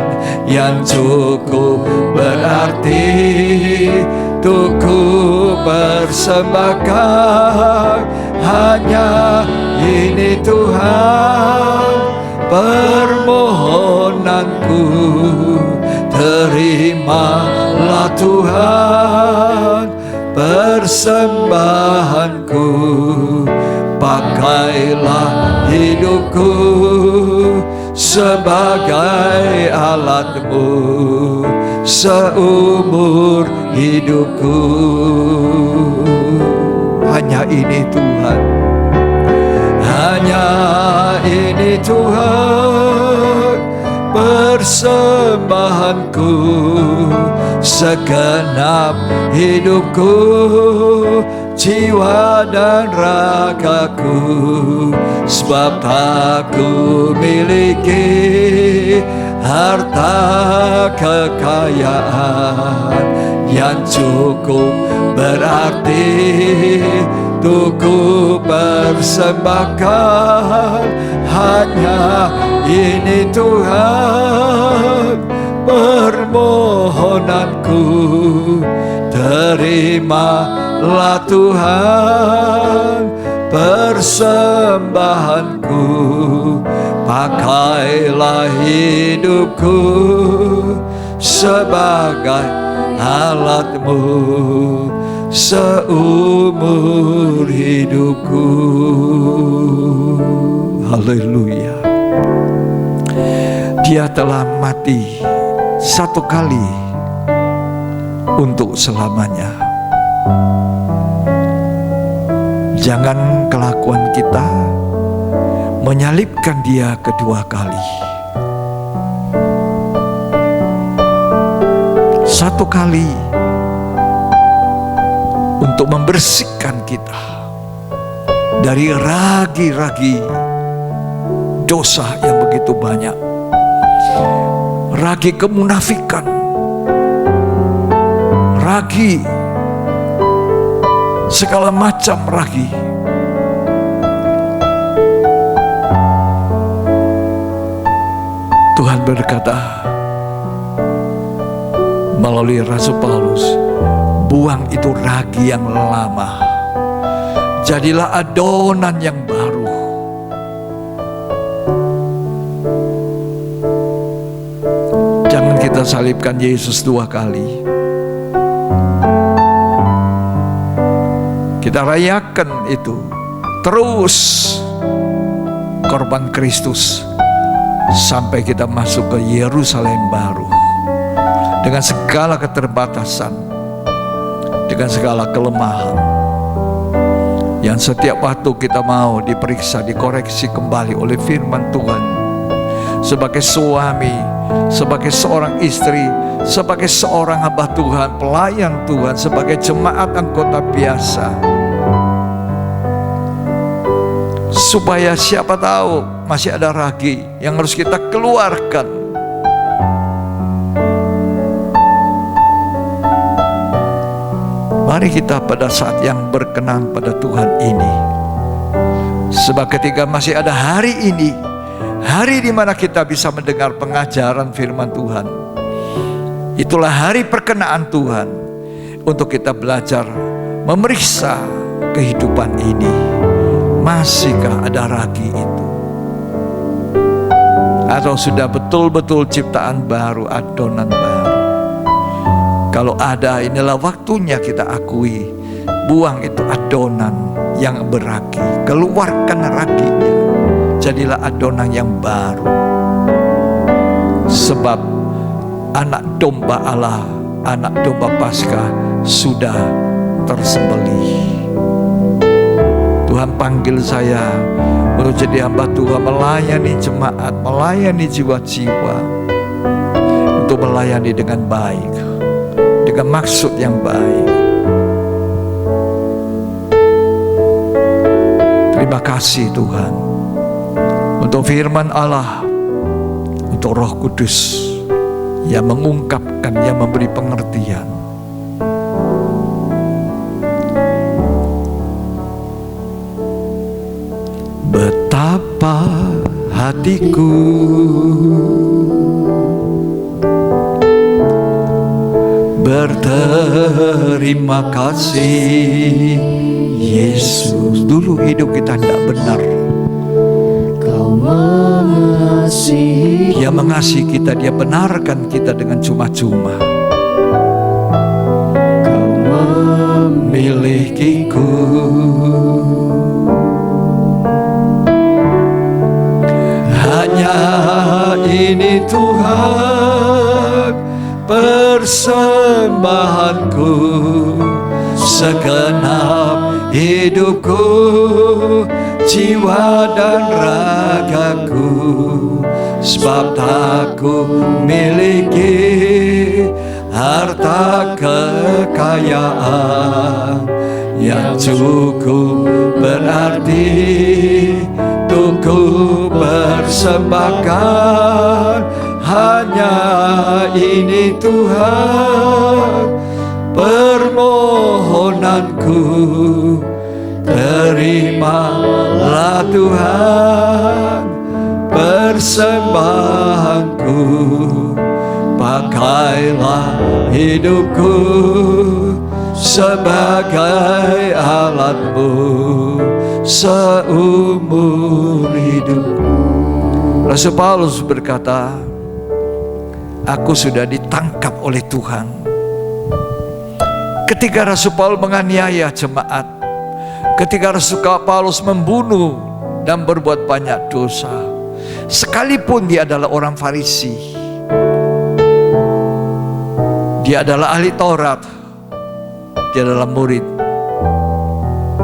yang cukup berarti untuk ku persembahkan. Hanya ini Tuhan permohonanku, terimalah Tuhan persembahanku, pakailah hidupku sebagai alatmu seumur hidupku. Hanya ini Tuhan, hanya ini Tuhan persembahanku, segenap hidupku, jiwa dan ragaku, sebab tak ku miliki harta kekayaan yang cukup berarti untuk ku persembahkan. Hanya ini Tuhan permohonanku, terimalah Tuhan persembahanku, pakailah hidupku sebagai alatmu seumur hidupku. Haleluya. Dia telah mati satu kali untuk selamanya. Jangan kelakuan kita menyalibkan Dia kedua kali. Satu kali untuk membersihkan kita dari ragi-ragi dosa yang begitu banyak, ragi kemunafikan, ragi segala macam ragi. Tuhan berkata melalui Rasul Paulus, buang itu ragi yang lama, jadilah adonan yang baru. Jangan kita salibkan Yesus dua kali. Kita rayakan itu terus, korban Kristus, sampai kita masuk ke Yerusalem baru, dengan segala keterbatasan, dengan segala kelemahan, yang setiap waktu kita mau diperiksa, dikoreksi kembali oleh firman Tuhan. Sebagai suami, sebagai seorang istri, sebagai seorang hamba Tuhan, pelayan Tuhan, sebagai jemaat anggota biasa, supaya siapa tahu masih ada ragi yang harus kita keluarkan. Mari kita pada saat yang berkenan pada Tuhan ini, sebab ketika masih ada hari ini, hari di mana kita bisa mendengar pengajaran firman Tuhan, itulah hari perkenaan Tuhan untuk kita belajar memeriksa kehidupan ini. Masihkah ada ragi itu? Atau sudah betul-betul ciptaan baru, adonan baru? Kalau ada, inilah waktunya kita akui, buang itu adonan yang beragi, keluarkan raginya, jadilah adonan yang baru. Sebab anak domba Allah, anak domba Paskah sudah tersembelih. Tuhan panggil saya untuk jadi hamba Tuhan, melayani jemaat, melayani jiwa-jiwa, untuk melayani dengan baik, dengan maksud yang baik. Terima kasih Tuhan untuk firman Allah, untuk Roh Kudus yang mengungkapkan, yang memberi pengertian. Betapa hatiku berterima kasih Yesus. Dulu hidup kita tidak benar, Kau mengasihi. Dia mengasihi kita, Dia benarkan kita dengan cuma-cuma. Kau Memilikiku, hanya ini Tuhan persembahanku, segenap hidupku, jiwa dan ragaku. Sebab tak ku miliki harta kekayaan yang cukup berarti untuk ku persembahkan. Hanya ini Tuhan permohonanku, terimalah Tuhan persembahanku. Pakailah hidupku sebagai alatmu seumur hidupku. Rasul Paulus berkata, aku sudah ditangkap oleh Tuhan. Ketika Rasul Paulus menganiaya jemaat, ketika Rasul Paulus membunuh dan berbuat banyak dosa, Sekalipun dia adalah orang Farisi, dia adalah ahli Taurat, dia adalah murid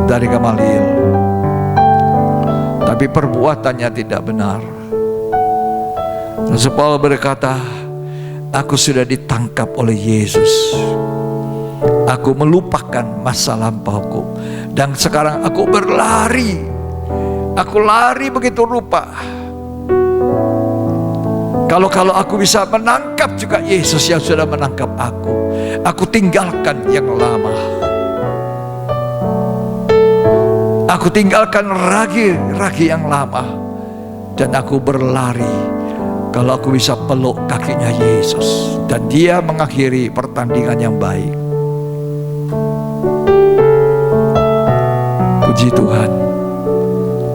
dari Gamaliel, tapi perbuatannya tidak benar. Rasul Paulus berkata, aku sudah ditangkap oleh Yesus. Aku melupakan masa lampauku dan sekarang aku berlari. Aku lari begitu rupa. Kalau aku bisa menangkap juga Yesus yang sudah menangkap aku tinggalkan yang lama. Aku tinggalkan ragi yang lama dan aku berlari. Kalau aku bisa peluk kakinya Yesus dan dia mengakhiri pertandingan yang baik. Puji Tuhan.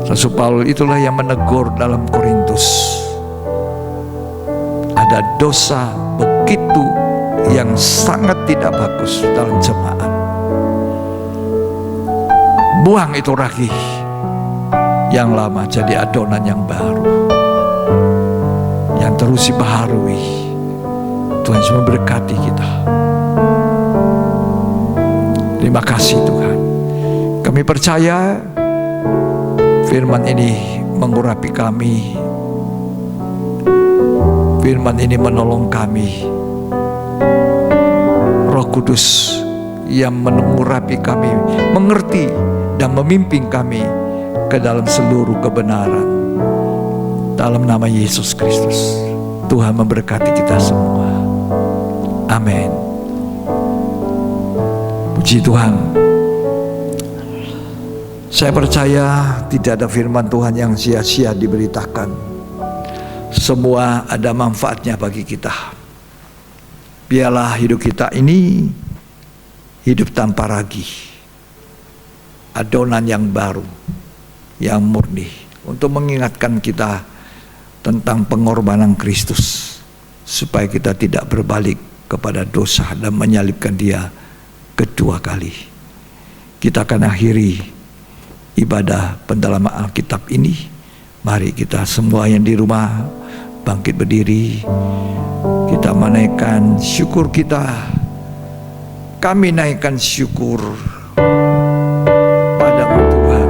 Rasul Paulus itulah yang menegur dalam Korintus. Ada dosa begitu yang sangat tidak bagus dalam jemaat. Buang itu ragi yang lama, jadi adonan yang baru, yang terus dibaharui. Tuhan Yesus memberkati kita. Terima kasih Tuhan. Kami percaya firman ini mengurapi kami. Firman ini menolong kami. Roh Kudus yang mengurapi kami, mengerti dan memimpin kami ke dalam seluruh kebenaran. Dalam nama Yesus Kristus, Tuhan memberkati kita semua. Amin. Puji Tuhan. Saya percaya tidak ada firman Tuhan yang sia-sia diberitakan. Semua ada manfaatnya bagi kita. Biarlah hidup kita ini hidup tanpa ragi, adonan yang baru, yang murni, untuk mengingatkan kita tentang pengorbanan Kristus, supaya kita tidak berbalik kepada dosa dan menyalibkan Dia kedua kali. Kita akan akhiri ibadah pendalaman Alkitab ini. Mari kita semua yang di rumah bangkit berdiri. Kita menaikkan syukur kita. Kami naikkan syukur padamu Tuhan.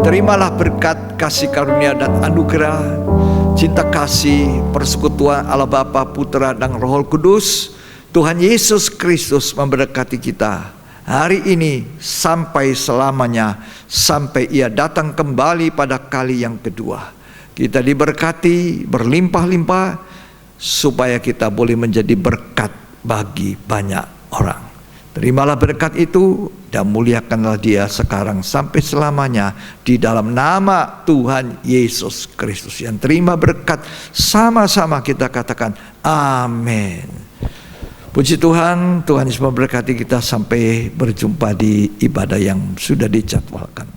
Terimalah berkat, kasih karunia dan anugerah, cinta kasih, persekutuan Allah Bapa, Putra dan Roh Kudus, Tuhan Yesus Kristus memberkati kita hari ini sampai selamanya, sampai Ia datang kembali pada kali yang kedua. Kita diberkati berlimpah-limpah supaya kita boleh menjadi berkat bagi banyak orang. Terimalah berkat itu dan muliakanlah Dia sekarang sampai selamanya di dalam nama Tuhan Yesus Kristus. Yang terima berkat sama-sama kita katakan amin. Puji Tuhan, Tuhan Yesus memberkati kita sampai berjumpa di ibadah yang sudah dijadwalkan.